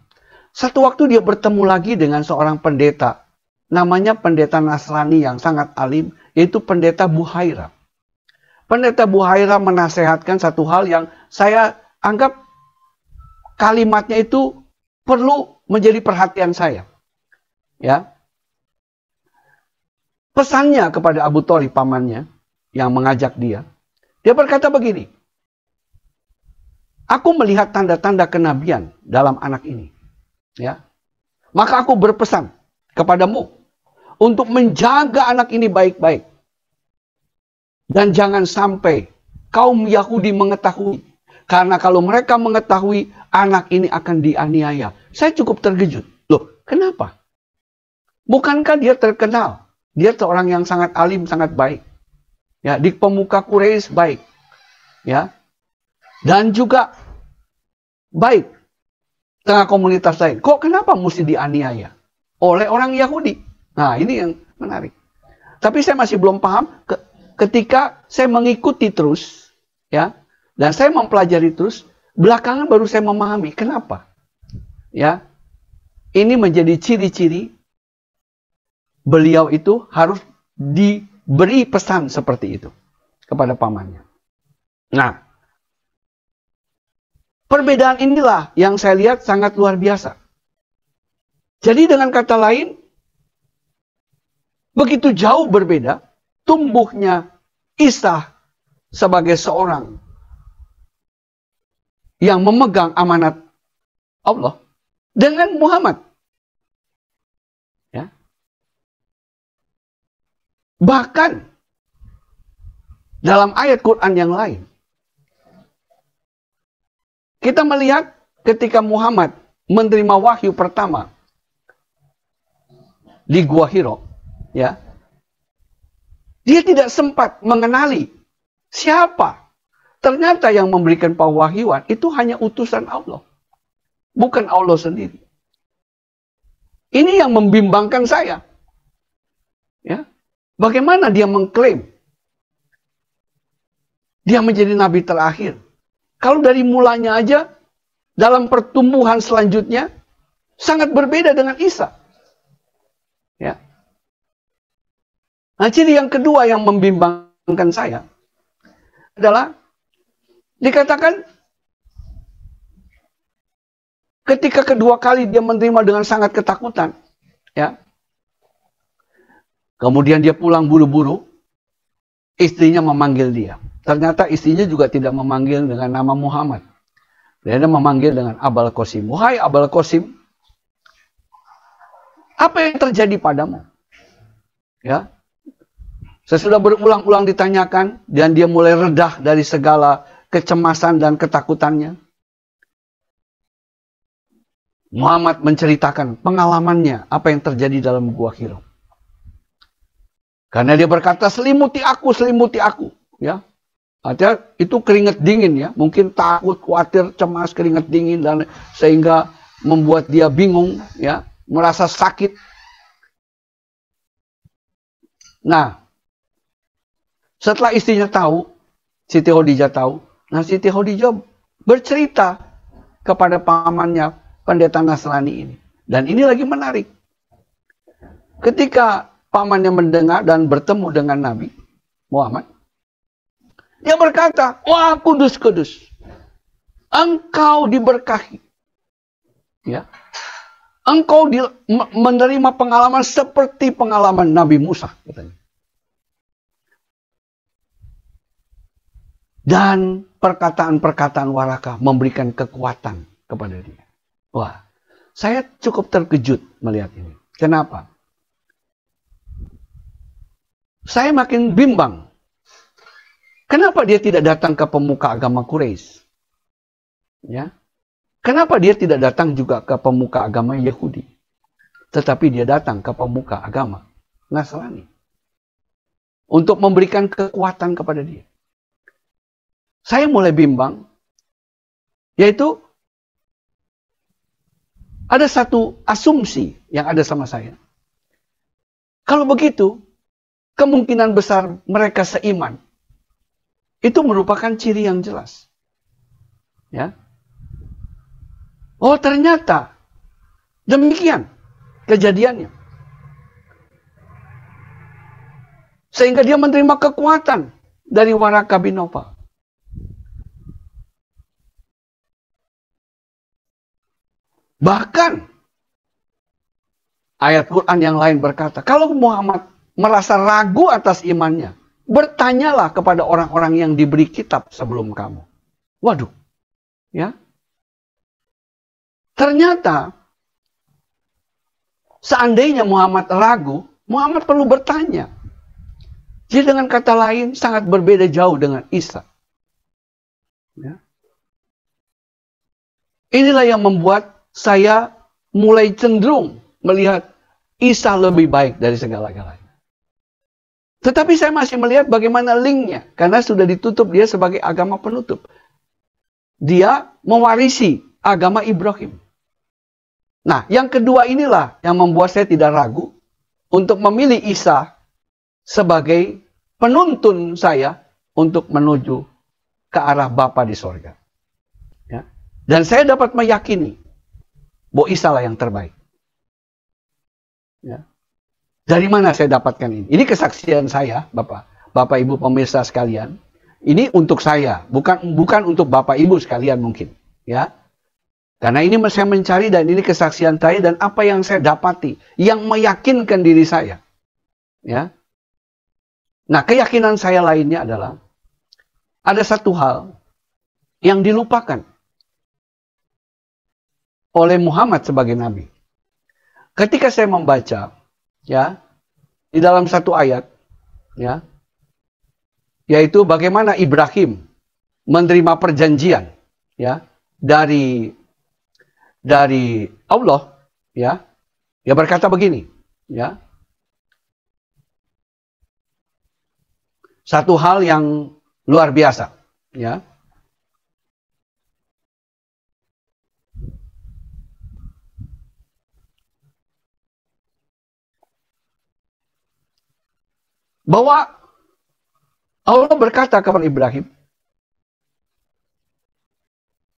Satu waktu dia bertemu lagi dengan seorang pendeta, namanya pendeta Nasrani yang sangat alim, yaitu pendeta Buhaira. Pendeta Buhaira menasehatkan satu hal yang saya anggap kalimatnya itu perlu menjadi perhatian saya. Ya. Pesannya kepada Abu Thalib pamannya yang mengajak dia. Dia berkata begini, "Aku melihat tanda-tanda kenabian dalam anak ini. Ya. Maka aku berpesan kepadamu untuk menjaga anak ini baik-baik. Dan jangan sampai kaum Yahudi mengetahui. Karena kalau mereka mengetahui, anak ini akan dianiaya." Saya cukup terkejut. Loh, kenapa? Bukankah dia terkenal? Dia seorang yang sangat alim, sangat baik. Ya, di pemuka Quraisy baik. Ya. Dan juga baik tengah komunitas lain. Kok kenapa mesti dianiaya oleh orang Yahudi? Nah, ini yang menarik. Tapi saya masih belum paham ketika saya mengikuti terus, ya, dan saya mempelajari terus, belakangan baru saya memahami kenapa. Ya, ini menjadi ciri-ciri beliau itu harus diberi pesan seperti itu kepada pamannya. Nah, perbedaan inilah yang saya lihat sangat luar biasa. Jadi dengan kata lain, begitu jauh berbeda tumbuhnya Isa sebagai seorang yang memegang amanat Allah dengan Muhammad. Ya. Bahkan dalam ayat Quran yang lain, kita melihat ketika Muhammad menerima wahyu pertama di Gua Hiro, ya, dia tidak sempat mengenali siapa. Ternyata yang memberikan pewahyuan itu hanya utusan Allah, bukan Allah sendiri. Ini yang membimbangkan saya. Ya, bagaimana dia mengklaim dia menjadi nabi terakhir? Kalau dari mulanya aja, dalam pertumbuhan selanjutnya, sangat berbeda dengan Isa. Ya. Nah, ciri yang kedua yang membimbangkan saya adalah dikatakan ketika kedua kali dia menerima dengan sangat ketakutan, ya. Kemudian dia pulang buru-buru, istrinya memanggil dia. Ternyata istrinya juga tidak memanggil dengan nama Muhammad. Dia memanggil dengan Abul Qasim. "Wahai Abul Qasim, apa yang terjadi padamu?" Ya. Sesudah berulang-ulang ditanyakan, dan dia mulai redah dari segala kecemasan dan ketakutannya. Muhammad menceritakan pengalamannya, apa yang terjadi dalam Gua Hiro. Karena dia berkata, selimuti aku, ya. Artinya itu keringat dingin, ya. Mungkin takut, khawatir, cemas, keringat dingin, dan sehingga membuat dia bingung, ya, merasa sakit. Nah, setelah istrinya tahu, Siti Khadijah tahu, nah Siti Khadijah bercerita kepada pamannya, pendeta Nasrani ini. Dan ini lagi menarik. Ketika pamannya mendengar dan bertemu dengan Nabi Muhammad, dia berkata, "Wah, kudus, engkau diberkahi. Ya. Engkau menerima pengalaman seperti pengalaman Nabi Musa," katanya. Dan perkataan-perkataan Waraka memberikan kekuatan kepada dia. Wah, saya cukup terkejut melihat ini. Kenapa? Saya makin bimbang. Kenapa dia tidak datang ke pemuka agama Quraisy? Ya. Kenapa dia tidak datang juga ke pemuka agama Yahudi? Tetapi dia datang ke pemuka agama Nasrani. Untuk memberikan kekuatan kepada dia. Saya mulai bimbang. Yaitu, ada satu asumsi yang ada sama saya. Kalau begitu, kemungkinan besar mereka seiman. Itu merupakan ciri yang jelas. Ya. Oh, ternyata demikian kejadiannya. Sehingga dia menerima kekuatan dari Waraka bin Naufal. Bahkan ayat Quran yang lain berkata, kalau Muhammad merasa ragu atas imannya, bertanyalah kepada orang-orang yang diberi kitab sebelum kamu. Waduh. Ya. Ternyata seandainya Muhammad ragu, Muhammad perlu bertanya. Jadi dengan kata lain sangat berbeda jauh dengan Isa. Ya. Inilah yang membuat saya mulai cenderung melihat Isa lebih baik dari segala-galanya. Tetapi saya masih melihat bagaimana linknya. Karena sudah ditutup dia sebagai agama penutup. Dia mewarisi agama Ibrahim. Nah, yang kedua inilah yang membuat saya tidak ragu untuk memilih Isa sebagai penuntun saya untuk menuju ke arah Bapa di sorga. Ya. Dan saya dapat meyakini bahwa Isa lah yang terbaik. Ya. Dari mana saya dapatkan ini? Ini kesaksian saya, Bapak Ibu pemirsa sekalian. Ini untuk saya, bukan untuk Bapak Ibu sekalian mungkin. Ya. Karena ini saya mencari dan ini kesaksian saya dan apa yang saya dapati. Yang meyakinkan diri saya. Ya. Nah, keyakinan saya lainnya adalah ada satu hal yang dilupakan oleh Muhammad sebagai nabi. Ketika saya membaca, ya, di dalam satu ayat, ya, yaitu bagaimana Ibrahim menerima perjanjian, ya, dari Allah, ya, dia berkata begini, ya, satu hal yang luar biasa, ya. Bahwa Allah berkata kepada Ibrahim,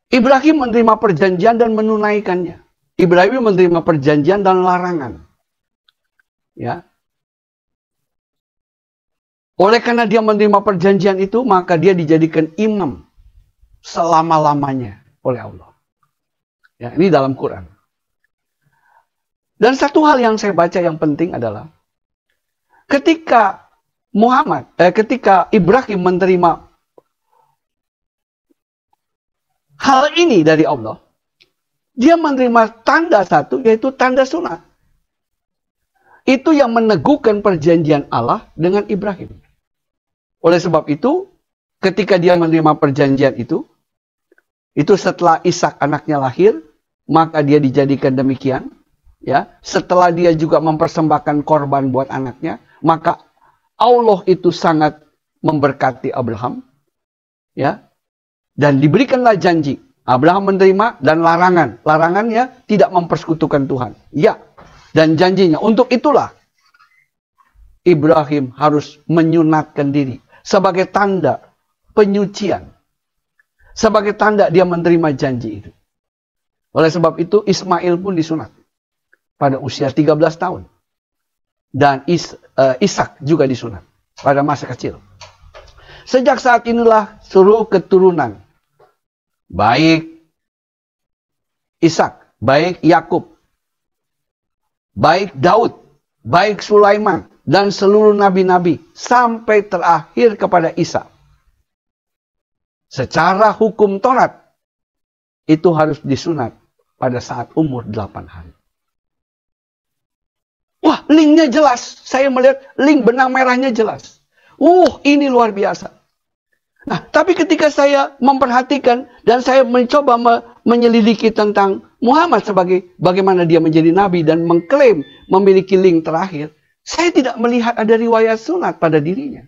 Ibrahim menerima perjanjian dan menunaikannya. Ibrahim menerima perjanjian dan larangan. Ya. Oleh karena dia menerima perjanjian itu, maka dia dijadikan imam selama-lamanya oleh Allah. Ya, ini dalam Quran. Dan satu hal yang saya baca yang penting adalah ketika ketika Ibrahim menerima hal ini dari Allah, dia menerima tanda satu, yaitu tanda sunat. Itu yang meneguhkan perjanjian Allah dengan Ibrahim. Oleh sebab itu, ketika dia menerima perjanjian itu setelah Ishak anaknya lahir, maka dia dijadikan demikian. Ya, setelah dia juga mempersembahkan korban buat anaknya, maka Allah itu sangat memberkati Abraham, ya, dan diberikanlah janji. Abraham menerima dan larangan. Larangannya tidak mempersekutukan Tuhan. Ya, dan janjinya untuk itulah Ibrahim harus menyunatkan diri sebagai tanda penyucian, sebagai tanda dia menerima janji itu. Oleh sebab itu Ismail pun disunat pada usia 13 tahun. Dan Ishak juga disunat pada masa kecil. Sejak saat inilah seluruh keturunan, baik Ishak, baik Yakub, baik Daud, baik Sulaiman, dan seluruh nabi-nabi, sampai terakhir kepada Isa. Secara hukum Taurat, itu harus disunat pada saat umur 8 hari. Wah, linknya jelas. Saya melihat link benang merahnya jelas. Ini luar biasa. Nah, tapi ketika saya memperhatikan dan saya mencoba menyelidiki tentang Muhammad sebagai bagaimana dia menjadi nabi dan mengklaim memiliki link terakhir, saya tidak melihat ada riwayat sunat pada dirinya.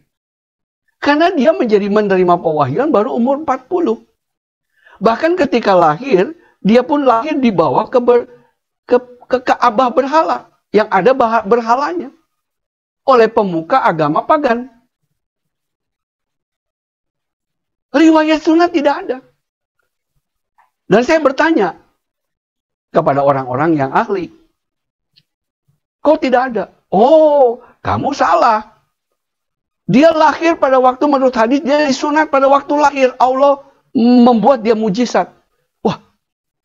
Karena dia menerima pewahyuan baru umur 40. Bahkan ketika lahir, dia pun lahir di bawah ke Ka'bah berhala. Yang ada berhalanya. Oleh pemuka agama pagan. Riwayat sunat tidak ada. Dan saya bertanya kepada orang-orang yang ahli. Kok tidak ada? Oh, kamu salah. Dia lahir pada waktu menurut hadis, dia disunat pada waktu lahir. Allah membuat dia mujizat. Wah,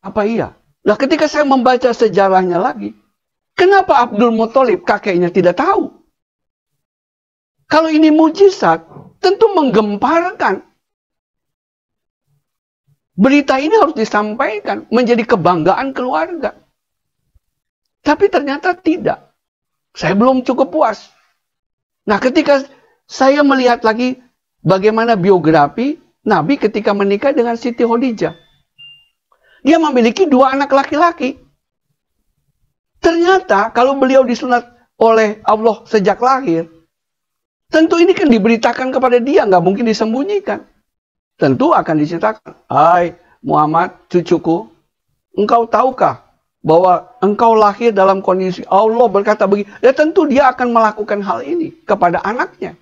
apa iya? Nah, ketika saya membaca sejarahnya lagi, kenapa Abdul Muthalib kakeknya tidak tahu? Kalau ini mujizat, tentu menggemparkan. Berita ini harus disampaikan, menjadi kebanggaan keluarga. Tapi ternyata tidak. Saya belum cukup puas. Nah, ketika saya melihat lagi bagaimana biografi Nabi ketika menikah dengan Siti Khadijah. Dia memiliki 2 anak laki-laki. Ternyata kalau beliau disunat oleh Allah sejak lahir, tentu ini kan diberitakan kepada dia, nggak mungkin disembunyikan. Tentu akan diceritakan. Hai Muhammad, cucuku, engkau tahukah bahwa engkau lahir dalam kondisi Allah berkata begini? Ya tentu dia akan melakukan hal ini kepada anaknya.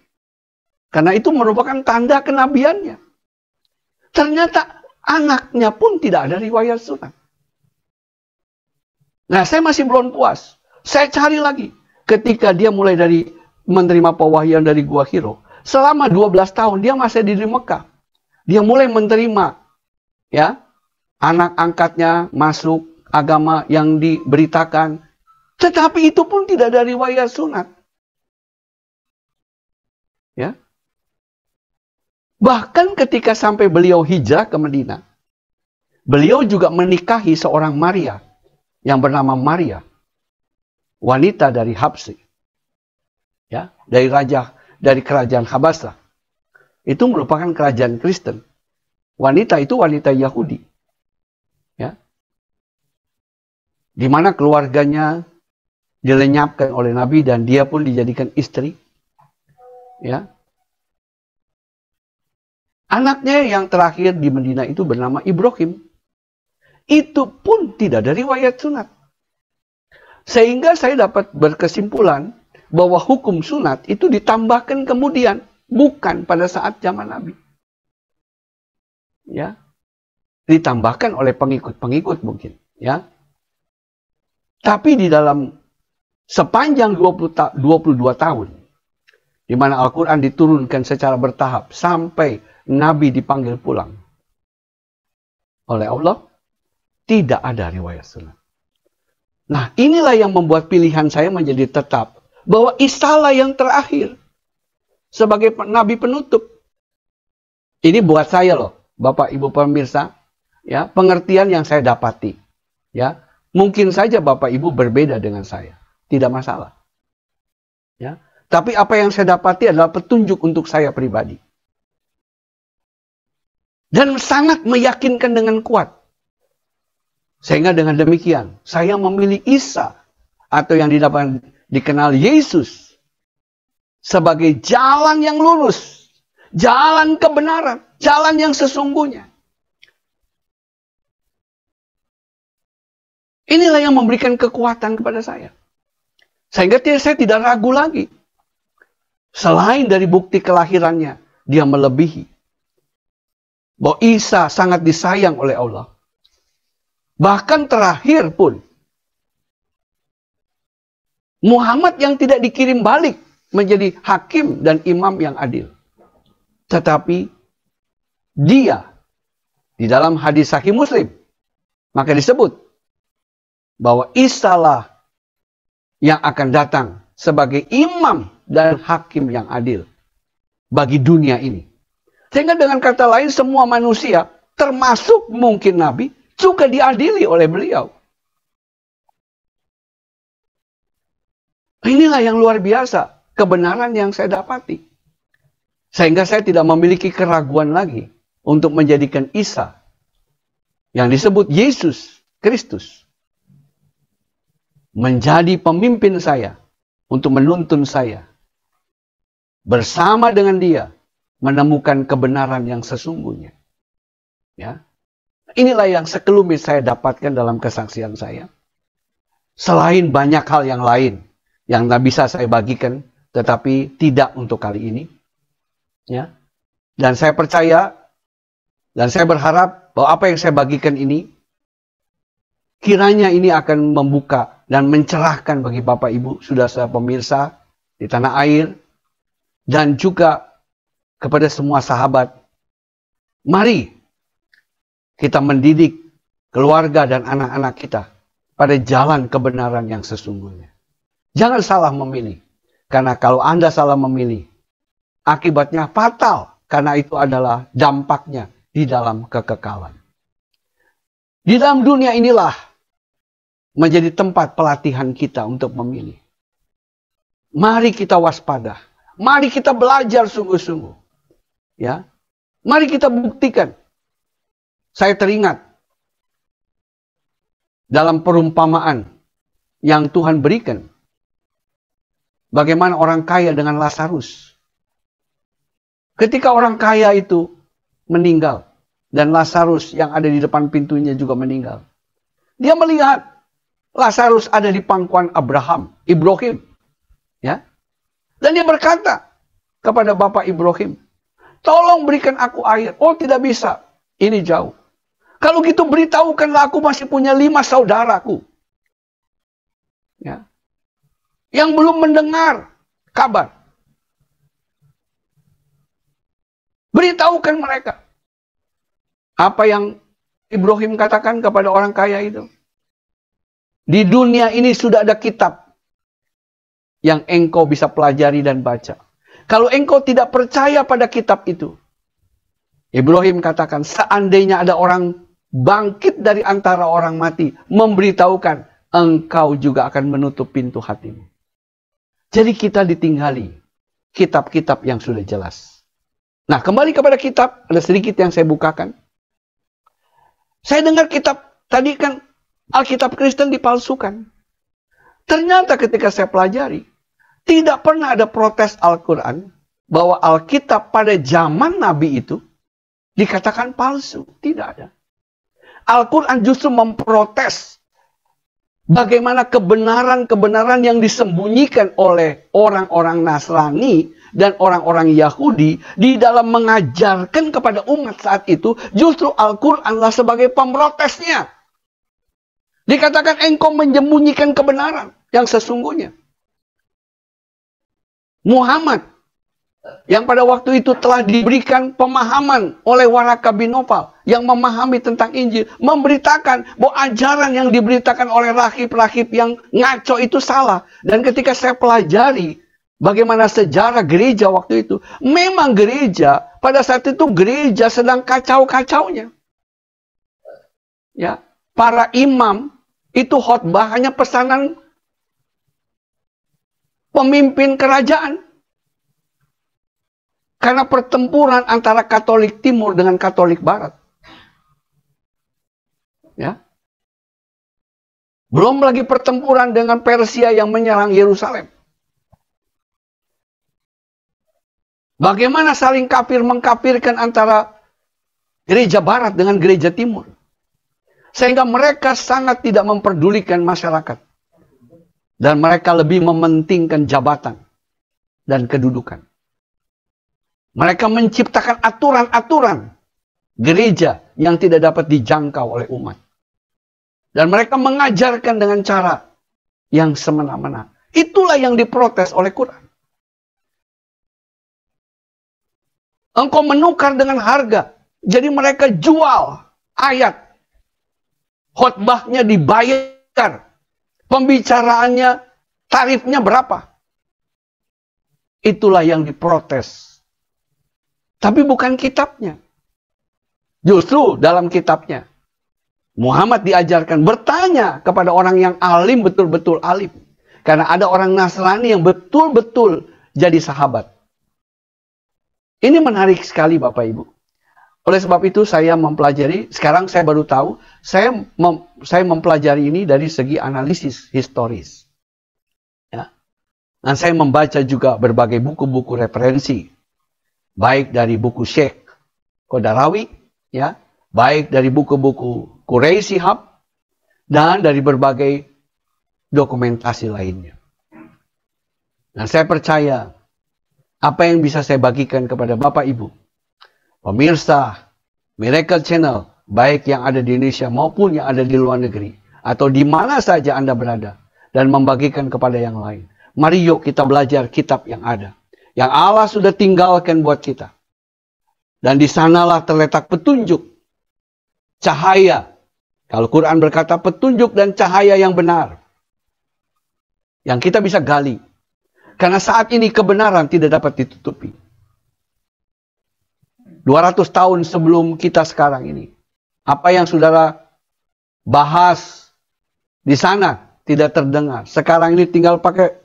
Karena itu merupakan tanda kenabiannya. Ternyata anaknya pun tidak ada riwayat sunat. Nah, saya masih belum puas. Saya cari lagi. Ketika dia mulai dari menerima pewahyuan dari Gua Hiro. Selama 12 tahun dia masih di Mekah. Dia mulai menerima ya anak angkatnya masuk agama yang diberitakan. Tetapi itu pun tidak ada riwayat sunat. Ya. Bahkan ketika sampai beliau hijrah ke Madinah, beliau juga menikahi seorang Maria yang bernama Maria, wanita dari Habsyi, ya, dari kerajaan Habasah. Itu merupakan kerajaan Kristen. Wanita itu wanita Yahudi, ya, di mana keluarganya dilenyapkan oleh Nabi dan dia pun dijadikan istri, ya. Anaknya yang terakhir di Madinah itu bernama Ibrahim. Itu pun tidak ada riwayat sunat. Sehingga saya dapat berkesimpulan bahwa hukum sunat itu ditambahkan kemudian, bukan pada saat zaman Nabi. Ya. Ditambahkan oleh pengikut-pengikut mungkin, ya. Tapi di dalam sepanjang 22 tahun di mana Al-Quran diturunkan secara bertahap sampai Nabi dipanggil pulang oleh Allah, tidak ada riwayat sunat. Nah, inilah yang membuat pilihan saya menjadi tetap bahwa Isa yang terakhir sebagai Nabi penutup. Ini buat saya loh, Bapak Ibu pemirsa, ya, pengertian yang saya dapati, ya. Mungkin saja Bapak Ibu berbeda dengan saya, tidak masalah. Ya. Tapi apa yang saya dapati adalah petunjuk untuk saya pribadi. Dan sangat meyakinkan dengan kuat. Sehingga dengan demikian, saya memilih Isa atau yang dikenal Yesus sebagai jalan yang lurus, jalan kebenaran, jalan yang sesungguhnya. Inilah yang memberikan kekuatan kepada saya. Sehingga saya tidak ragu lagi. Selain dari bukti kelahirannya, dia melebihi. Bahwa Isa sangat disayang oleh Allah. Bahkan terakhir pun, Muhammad yang tidak dikirim balik menjadi hakim dan imam yang adil. Tetapi dia di dalam hadis Sahih Muslim, maka disebut bahwa Isa lah yang akan datang sebagai imam dan hakim yang adil bagi dunia ini. Sehingga dengan kata lain semua manusia, termasuk mungkin Nabi, juga diadili oleh beliau. Inilah yang luar biasa, kebenaran yang saya dapati. Sehingga saya tidak memiliki keraguan lagi untuk menjadikan Isa yang disebut Yesus Kristus menjadi pemimpin saya untuk menuntun saya bersama dengan Dia menemukan kebenaran yang sesungguhnya. Ya. Inilah yang sekelumit saya dapatkan dalam kesaksian saya. Selain banyak hal yang lain yang tak bisa saya bagikan, tetapi tidak untuk kali ini. Ya. Dan saya percaya dan saya berharap bahwa apa yang saya bagikan ini kiranya ini akan membuka dan mencerahkan bagi Bapak Ibu, saudara pemirsa di tanah air, dan juga kepada semua sahabat. Mari kita mendidik keluarga dan anak-anak kita pada jalan kebenaran yang sesungguhnya. Jangan salah memilih, karena kalau Anda salah memilih, akibatnya fatal, karena itu adalah dampaknya di dalam kekekalan. Di dalam dunia inilah menjadi tempat pelatihan kita untuk memilih. Mari kita waspada. Mari kita belajar sungguh-sungguh. Ya. Mari kita buktikan. Saya teringat dalam perumpamaan yang Tuhan berikan. Bagaimana orang kaya dengan Lazarus. Ketika orang kaya itu meninggal. Dan Lazarus yang ada di depan pintunya juga meninggal. Dia melihat Lazarus ada di pangkuan Ibrahim. Ya. Dan dia berkata kepada Bapak Ibrahim, tolong berikan aku air. Oh, tidak bisa. Ini jauh. Kalau gitu beritahukanlah, aku masih punya 5 saudaraku. Ya. Yang belum mendengar kabar. Beritahukan mereka. Apa yang Ibrahim katakan kepada orang kaya itu? Di dunia ini sudah ada kitab yang engkau bisa pelajari dan baca. Kalau engkau tidak percaya pada kitab itu, Ibrahim katakan, seandainya ada orang bangkit dari antara orang mati, memberitahukan, engkau juga akan menutup pintu hatimu. Jadi kita ditinggali kitab-kitab yang sudah jelas. Nah, kembali kepada kitab, ada sedikit yang saya bukakan. Saya dengar kitab, tadi kan Alkitab Kristen dipalsukan. Ternyata ketika saya pelajari, tidak pernah ada protes Al-Quran bahwa Alkitab pada zaman Nabi itu dikatakan palsu. Tidak ada. Al-Quran justru memprotes bagaimana kebenaran-kebenaran yang disembunyikan oleh orang-orang Nasrani dan orang-orang Yahudi di dalam mengajarkan kepada umat saat itu, justru Al-Quranlah sebagai pemprotesnya. Dikatakan engkau menyembunyikan kebenaran yang sesungguhnya. Muhammad yang pada waktu itu telah diberikan pemahaman oleh Waraka bin Nopal yang memahami tentang Injil, memberitakan bahwa ajaran yang diberitakan oleh rahib-rahib yang ngaco itu salah. Dan ketika saya pelajari bagaimana sejarah gereja waktu itu, memang gereja pada saat itu gereja sedang kacau-kacaunya. Ya, para imam itu khotbah hanya pesanan pemimpin kerajaan. Karena pertempuran antara Katolik Timur dengan Katolik Barat. Ya. Belum lagi pertempuran dengan Persia yang menyerang Yerusalem. Bagaimana saling kafir mengkafirkan antara gereja Barat dengan gereja Timur. Sehingga mereka sangat tidak memperdulikan masyarakat. Dan mereka lebih mementingkan jabatan dan kedudukan. Mereka menciptakan aturan-aturan gereja yang tidak dapat dijangkau oleh umat. Dan mereka mengajarkan dengan cara yang semena-mena. Itulah yang diprotes oleh Quran. Engkau menukar dengan harga. Jadi mereka jual ayat. Khotbahnya dibayar. Pembicaraannya, tarifnya berapa? Itulah yang diprotes. Tapi bukan kitabnya. Justru dalam kitabnya, Muhammad diajarkan bertanya kepada orang yang alim, betul-betul alim. Karena ada orang Nasrani yang betul-betul jadi sahabat. Ini menarik sekali Bapak Ibu. Oleh sebab itu saya mempelajari, sekarang saya baru tahu, saya mempelajari ini dari segi analisis historis. Ya. Dan saya membaca juga berbagai buku-buku referensi, baik dari buku Syekh Qodarawi, ya, baik dari buku-buku Quraish Shihab, dan dari berbagai dokumentasi lainnya. Nah, saya percaya apa yang bisa saya bagikan kepada Bapak Ibu, pemirsa Miracle Channel, baik yang ada di Indonesia maupun yang ada di luar negeri, atau di mana saja Anda berada, dan membagikan kepada yang lain. Mari yuk kita belajar kitab yang ada, yang Allah sudah tinggalkan buat kita. Dan di sanalah terletak petunjuk, cahaya. Kalau Quran berkata petunjuk dan cahaya yang benar, yang kita bisa gali. Karena saat ini kebenaran tidak dapat ditutupi. 200 tahun sebelum kita sekarang ini, apa yang saudara bahas di sana tidak terdengar. Sekarang ini tinggal pakai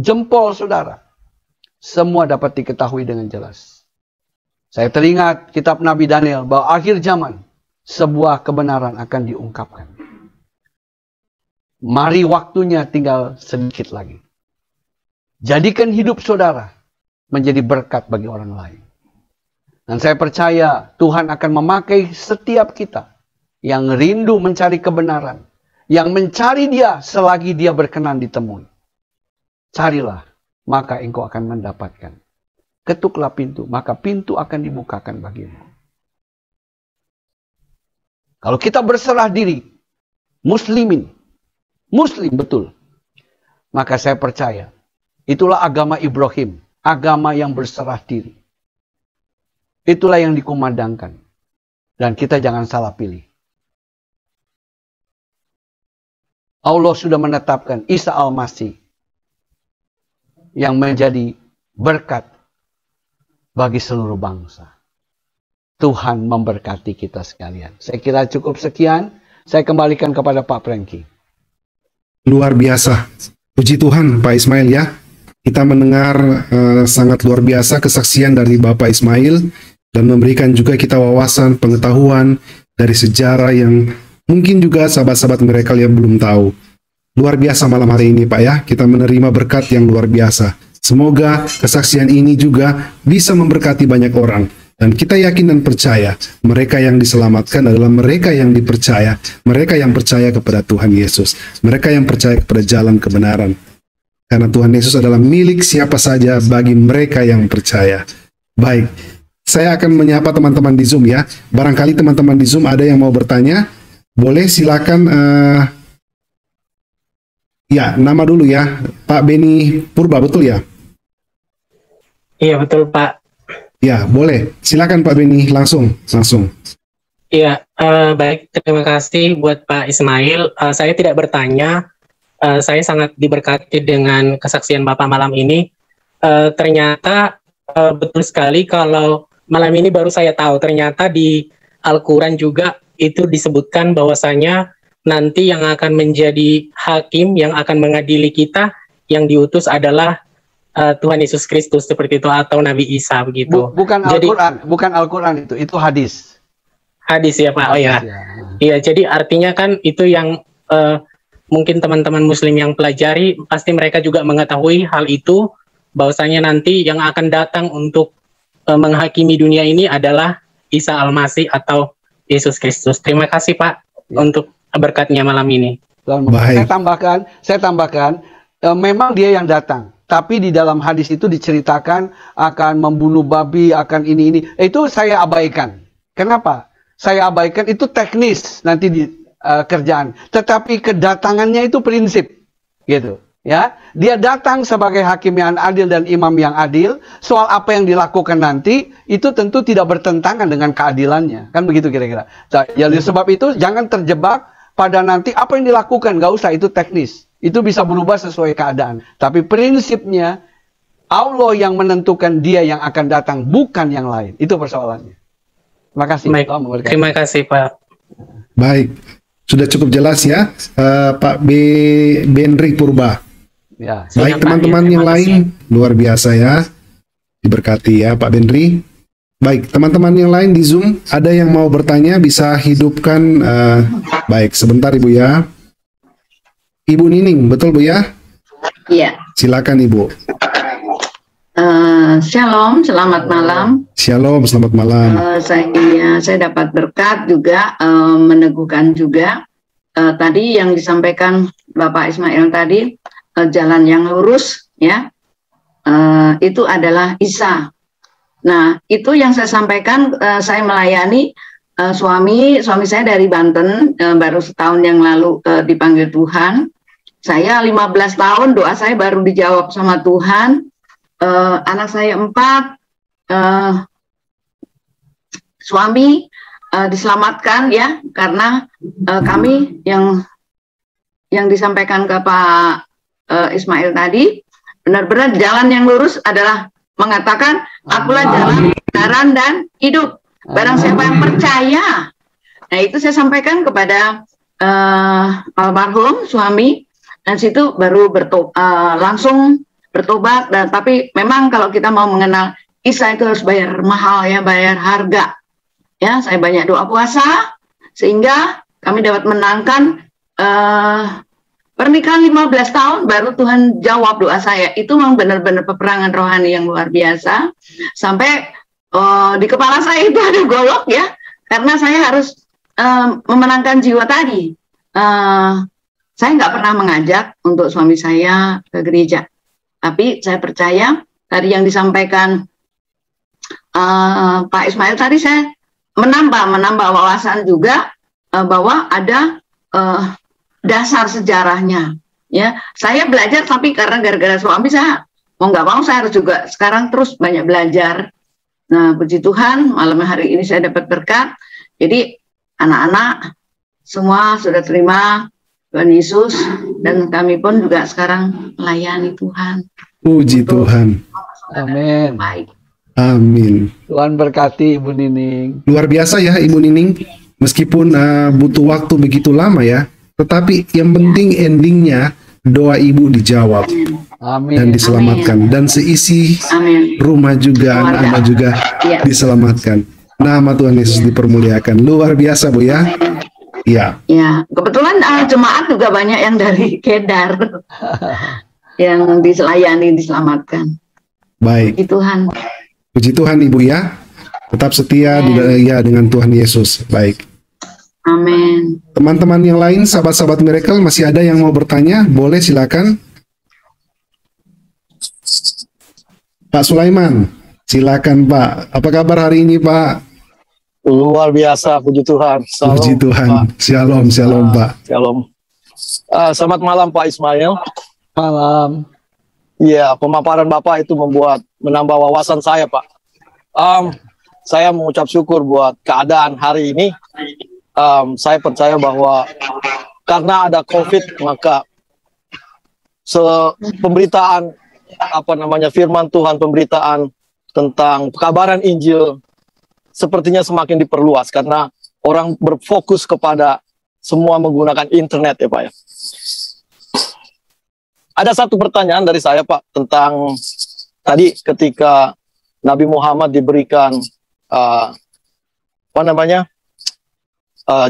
jempol saudara. Semua dapat diketahui dengan jelas. Saya teringat kitab Nabi Daniel bahwa akhir zaman sebuah kebenaran akan diungkapkan. Mari waktunya tinggal sedikit lagi. Jadikan hidup saudara menjadi berkat bagi orang lain. Dan saya percaya Tuhan akan memakai setiap kita yang rindu mencari kebenaran, yang mencari Dia selagi Dia berkenan ditemui. Carilah, maka engkau akan mendapatkan. Ketuklah pintu, maka pintu akan dibukakan bagimu. Kalau kita berserah diri, muslim betul, maka saya percaya itulah agama Ibrahim, agama yang berserah diri. Itulah yang dikumandangkan. Dan kita jangan salah pilih. Allah sudah menetapkan Isa Al-Masih yang menjadi berkat bagi seluruh bangsa. Tuhan memberkati kita sekalian. Saya kira cukup sekian. Saya kembalikan kepada Pak Franky. Luar biasa. Puji Tuhan Pak Ismail ya. Kita mendengar sangat luar biasa kesaksian dari Bapak Ismail dan memberikan juga kita wawasan, pengetahuan dari sejarah yang mungkin juga sahabat-sahabat mereka yang belum tahu. Luar biasa malam hari ini Pak ya, kita menerima berkat yang luar biasa. Semoga kesaksian ini juga bisa memberkati banyak orang. Dan kita yakin dan percaya, mereka yang diselamatkan adalah mereka yang dipercaya, mereka yang percaya kepada Tuhan Yesus, mereka yang percaya kepada jalan kebenaran. Karena Tuhan Yesus adalah milik siapa saja bagi mereka yang percaya. Baik, saya akan menyapa teman-teman di Zoom ya. Barangkali teman-teman di Zoom ada yang mau bertanya, boleh silakan. Ya, nama dulu ya, Pak Beni Purba, betul ya? Iya, betul Pak. Ya, boleh. Silakan Pak Beni, langsung. Iya, baik. Terima kasih buat Pak Ismail. Saya tidak bertanya. Saya sangat diberkati dengan kesaksian Bapak malam ini. Ternyata betul sekali kalau malam ini baru saya tahu. Ternyata di Al-Quran juga itu disebutkan bahwasanya nanti yang akan menjadi hakim, yang akan mengadili kita, yang diutus adalah Tuhan Yesus Kristus seperti itu, atau Nabi Isa begitu. Bukan Al-Quran, bukan Al-Quran itu hadis. Hadis ya Pak. Oh ya. Iya, jadi artinya kan itu yang mungkin teman-teman Muslim yang pelajari pasti mereka juga mengetahui hal itu, bahwasanya nanti yang akan datang untuk menghakimi dunia ini adalah Isa Al-Masih atau Yesus Kristus. Terima kasih Pak untuk berkatnya malam ini. Baik. Saya tambahkan, memang dia yang datang. Tapi di dalam hadis itu diceritakan akan membunuh babi, akan ini. Itu saya abaikan. Kenapa? Saya abaikan itu teknis nanti di kerjaan. Tetapi kedatangannya itu prinsip. Gitu. Ya, dia datang sebagai hakim yang adil dan imam yang adil. Soal apa yang dilakukan nanti itu tentu tidak bertentangan dengan keadilannya. Kan begitu kira-kira. Jadi sebab itu jangan terjebak pada nanti apa yang dilakukan. Gak usah, itu teknis. Itu bisa berubah sesuai keadaan. Tapi prinsipnya Allah yang menentukan dia yang akan datang, bukan yang lain. Itu persoalannya. Terima kasih. Baik. Terima kasih Pak. Baik. Sudah cukup jelas ya, Pak Benri Purba. Ya. Baik teman-teman yang lain, luar biasa ya. Diberkati ya Pak Benri. Baik, teman-teman yang lain di Zoom, ada yang mau bertanya bisa hidupkan. Baik, sebentar Ibu ya. Ibu Nining, betul Bu ya? Iya. Silakan Ibu. Shalom, selamat malam. Shalom, selamat malam. Saya dapat berkat juga, meneguhkan juga. Tadi yang disampaikan Bapak Ismail tadi, jalan yang lurus, ya, itu adalah Isa. Nah, itu yang saya sampaikan. Saya melayani suami saya dari Banten, baru setahun yang lalu dipanggil Tuhan. Saya 15 tahun, doa saya baru dijawab sama Tuhan. Anak saya 4, suami diselamatkan ya, karena kami yang disampaikan ke Pak Ismail tadi, benar-benar jalan yang lurus adalah mengatakan, akulah jalan, kebenaran, dan hidup. Barang siapa yang percaya. Nah, itu saya sampaikan kepada almarhum suami, dan situ baru langsung bertobat. Dan tapi memang kalau kita mau mengenal Isa itu harus bayar mahal ya, bayar harga. Ya, saya banyak doa puasa sehingga kami dapat menangkan pernikahan 15 tahun baru Tuhan jawab doa saya. Itu memang benar-benar peperangan rohani yang luar biasa. Sampai di kepala saya itu ada golok ya, karena saya harus memenangkan jiwa tadi. Saya nggak pernah mengajak untuk suami saya ke gereja, tapi saya percaya tadi yang disampaikan Pak Ismail tadi, saya menambah wawasan juga bahwa ada dasar sejarahnya. Ya, saya belajar, tapi karena gara-gara suami saya mau nggak mau saya harus juga sekarang terus banyak belajar. Nah, puji Tuhan, malam hari ini saya dapat berkat. Jadi anak-anak semua sudah terima Tuhan Yesus, dan kami pun juga sekarang melayani Tuhan. Puji Tuhan. Amin. Baik. Amin. Tuhan berkati Ibu Nining. Luar biasa ya Ibu Nining. Meskipun butuh waktu begitu lama ya, tetapi yang penting endingnya doa Ibu dijawab. Amin. Dan diselamatkan. Dan seisi rumah juga, anak-anak juga diselamatkan. Nama Tuhan Yesus dipermuliakan. Luar biasa Bu ya. Iya. Ya, kebetulan jemaat juga banyak yang dari Kedar yang diselayani, diselamatkan. Baik. Puji Tuhan. Puji Tuhan Ibu ya. Tetap setia dengan Tuhan Yesus. Baik. Amin. Teman-teman yang lain, sahabat-sahabat Miracle, masih ada yang mau bertanya? Boleh silakan. Pak Sulaiman, silakan Pak. Apa kabar hari ini Pak? Luar biasa, puji Tuhan. Salam, puji Tuhan. Pak. Shalom Pak. Shalom. Selamat malam Pak Ismail. Malam. Iya, pemaparan Bapak itu menambah wawasan saya Pak. Saya mengucap syukur buat keadaan hari ini. Saya percaya bahwa karena ada COVID, maka pemberitaan firman Tuhan, pemberitaan tentang pekabaran Injil sepertinya semakin diperluas karena orang berfokus kepada semua menggunakan internet ya Pak ya. Ada satu pertanyaan dari saya Pak tentang tadi ketika Nabi Muhammad diberikan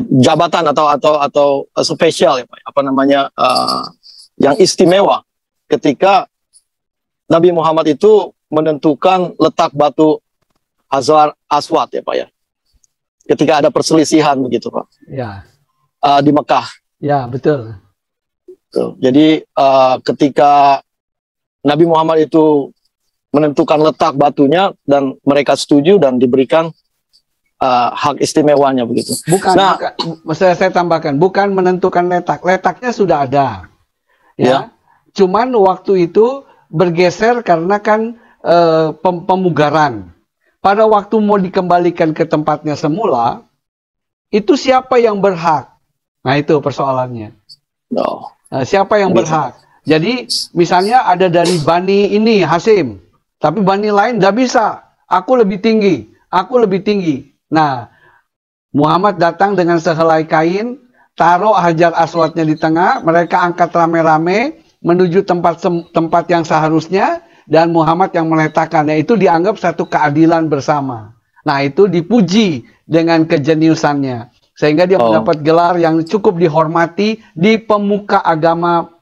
jabatan atau spesial ya Pak, yang istimewa ketika Nabi Muhammad itu menentukan letak batu Hajar Aswad ya Pak ya, ketika ada perselisihan begitu Pak ya, di Mekah ya betul. Jadi ketika Nabi Muhammad itu menentukan letak batunya dan mereka setuju dan diberikan hak istimewanya begitu. Bukan, saya tambahkan, bukan menentukan letaknya sudah ada, ya. Cuman waktu itu bergeser karena kan pemugaran. Pada waktu mau dikembalikan ke tempatnya semula, itu siapa yang berhak? Nah itu persoalannya. Siapa yang berhak? Jadi misalnya ada dari Bani ini Hasim, tapi Bani lain tidak bisa. Aku lebih tinggi. Nah, Muhammad datang dengan sehelai kain, taruh Hajar Aswadnya di tengah, mereka angkat rame-rame menuju tempat yang seharusnya, dan Muhammad yang meletakkan. Itu dianggap satu keadilan bersama. Nah, itu dipuji dengan kejeniusannya. Sehingga dia mendapat gelar yang cukup dihormati di pemuka agama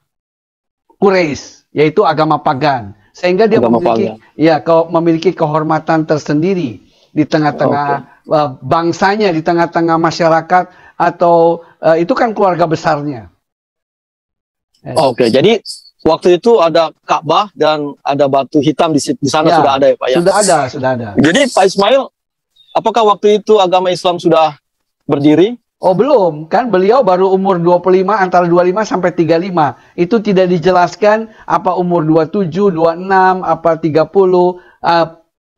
Quraisy, yaitu agama pagan. Sehingga dia memiliki kehormatan tersendiri di tengah-tengah bangsanya, di tengah-tengah masyarakat, atau itu kan keluarga besarnya. Oke, jadi waktu itu ada Ka'bah dan ada batu hitam di sana, sudah ada ya Pak ya? Sudah ada. Jadi Pak Ismail, apakah waktu itu agama Islam sudah berdiri? Oh belum, kan beliau baru umur 25, antara 25 sampai 35. Itu tidak dijelaskan apa umur 27, 26, apa 30.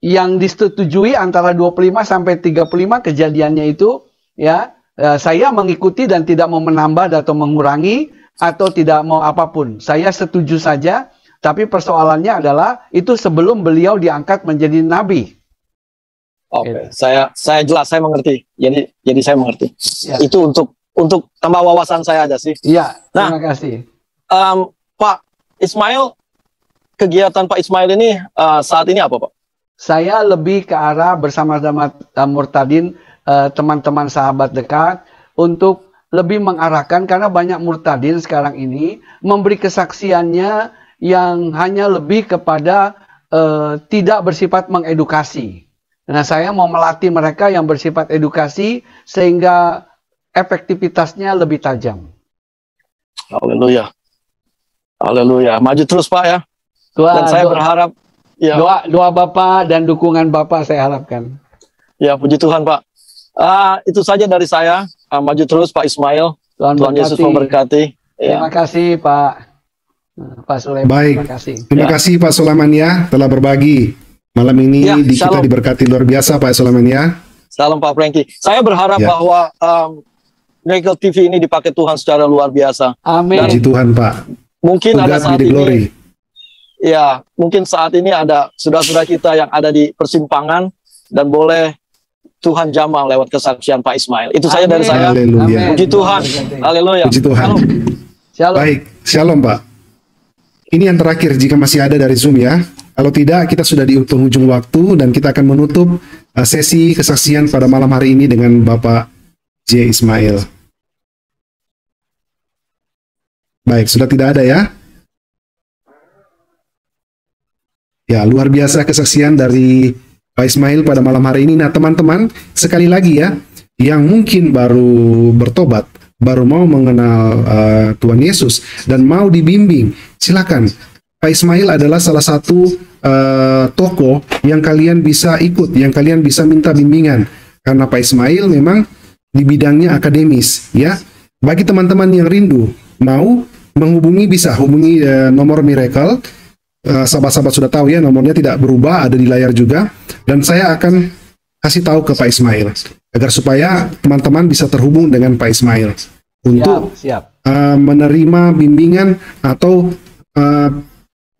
Yang disetujui antara 25 sampai 35 kejadiannya itu, ya, saya mengikuti dan tidak mau menambah atau mengurangi, atau tidak mau apapun. Saya setuju saja, tapi persoalannya adalah itu sebelum beliau diangkat menjadi nabi. Oke, saya jelas, saya mengerti. Jadi saya mengerti. Ya. Itu untuk tambah wawasan saya aja sih. Iya, nah, terima kasih. Pak Ismail, kegiatan Pak Ismail ini saat ini apa Pak? Saya lebih ke arah bersama-sama murtadin, teman-teman sahabat dekat, untuk lebih mengarahkan, karena banyak murtadin sekarang ini memberi kesaksiannya yang hanya lebih kepada tidak bersifat mengedukasi. Nah, saya mau melatih mereka yang bersifat edukasi sehingga efektivitasnya lebih tajam. Haleluya. Haleluya. Maju terus Pak ya. Dan saya berharap ya, doa Bapak dan dukungan Bapak saya harapkan. Ya, puji Tuhan Pak. Itu saja dari saya. Maju terus Pak Ismail. Tuhan Yesus memberkati. Terima kasih Pak Sulaiman. Baik. Terima kasih Pak Sulaiman ya telah berbagi malam ini. Kita diberkati luar biasa Pak Sulaiman ya. Salam Pak Franky. Saya berharap bahwa Miracle TV ini dipakai Tuhan secara luar biasa. Amin. Puji Tuhan Pak. Mungkin ada saat ini. Ya, mungkin saat ini ada saudara-saudara kita yang ada di persimpangan dan boleh Tuhan jamah lewat kesaksian Pak Ismail. Itu saja dari saya. Haleluya. Puji Tuhan. Haleluya. Puji Tuhan. Shalom. Baik, shalom Pak. Ini yang terakhir jika masih ada dari Zoom ya. Kalau tidak, kita sudah di penghujung waktu dan kita akan menutup sesi kesaksian pada malam hari ini dengan Bapak J. Ismail. Baik, sudah tidak ada ya? Ya, luar biasa kesaksian dari Pak Ismail pada malam hari ini. Nah, teman-teman, sekali lagi ya, yang mungkin baru bertobat, baru mau mengenal Tuhan Yesus dan mau dibimbing, silakan. Pak Ismail adalah salah satu tokoh yang kalian bisa ikut, yang kalian bisa minta bimbingan. Karena Pak Ismail memang di bidangnya akademis, ya. Bagi teman-teman yang rindu, mau menghubungi, bisa hubungi nomor Miracle. Sahabat-sahabat sudah tahu ya, nomornya tidak berubah, ada di layar juga. Dan saya akan kasih tahu ke Pak Ismail, agar supaya teman-teman bisa terhubung dengan Pak Ismail untuk menerima bimbingan atau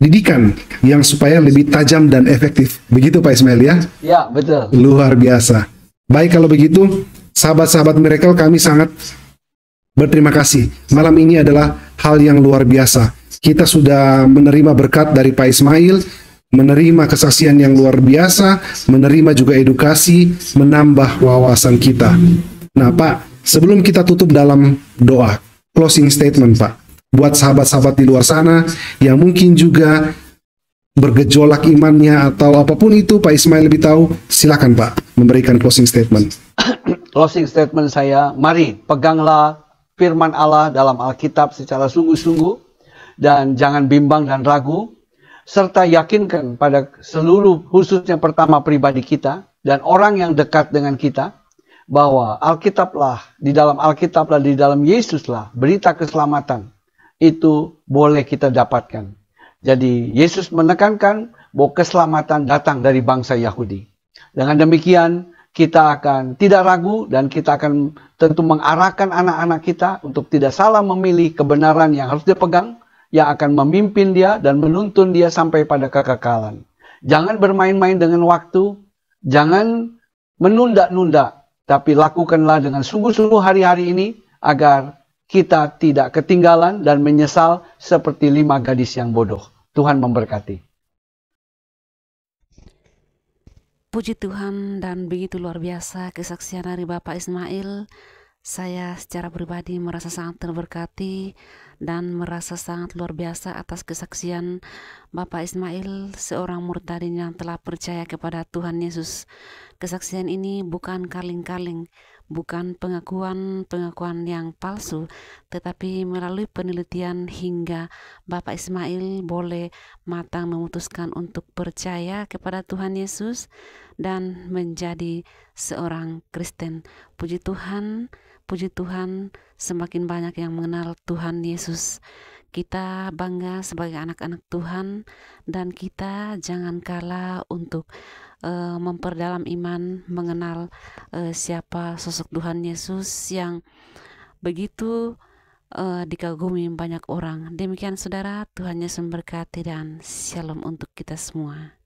didikan yang supaya lebih tajam dan efektif. Begitu Pak Ismail ya? Ya, betul. Luar biasa. Baik, kalau begitu, sahabat-sahabat Miracle, kami sangat berterima kasih. Malam ini adalah hal yang luar biasa. Kita sudah menerima berkat dari Pak Ismail, menerima kesaksian yang luar biasa, menerima juga edukasi, menambah wawasan kita. Nah Pak, sebelum kita tutup dalam doa, closing statement Pak, buat sahabat-sahabat di luar sana yang mungkin juga bergejolak imannya atau apapun itu, Pak Ismail lebih tahu, silakan Pak memberikan closing statement. Closing statement saya, mari peganglah firman Allah dalam Alkitab secara sungguh-sungguh dan jangan bimbang dan ragu, serta yakinkan pada seluruh, khususnya pertama pribadi kita dan orang yang dekat dengan kita, bahwa Alkitablah, di dalam Yesuslah berita keselamatan itu boleh kita dapatkan. Jadi Yesus menekankan bahwa keselamatan datang dari bangsa Yahudi. Dengan demikian kita akan tidak ragu dan kita akan tentu mengarahkan anak-anak kita untuk tidak salah memilih kebenaran yang harus dipegang, yang akan memimpin dia dan menuntun dia sampai pada kekekalan. Jangan bermain-main dengan waktu, jangan menunda-nunda, tapi lakukanlah dengan sungguh-sungguh hari-hari ini agar kita tidak ketinggalan dan menyesal seperti 5 gadis yang bodoh. Tuhan memberkati. Puji Tuhan, dan begitu luar biasa kesaksian dari Bapak Ismail. Saya secara pribadi merasa sangat terberkati dan merasa sangat luar biasa atas kesaksian Bapak Ismail, seorang murtadin yang telah percaya kepada Tuhan Yesus. Kesaksian ini bukan kaleng-kaleng, bukan pengakuan yang palsu, tetapi melalui penelitian hingga Bapak Ismail boleh matang memutuskan untuk percaya kepada Tuhan Yesus dan menjadi seorang Kristen. Puji Tuhan, semakin banyak yang mengenal Tuhan Yesus. Kita bangga sebagai anak-anak Tuhan, dan kita jangan kalah untuk memperdalam iman, mengenal siapa sosok Tuhan Yesus yang begitu dikagumi banyak orang. Demikian saudara, Tuhan Yesus memberkati dan shalom untuk kita semua.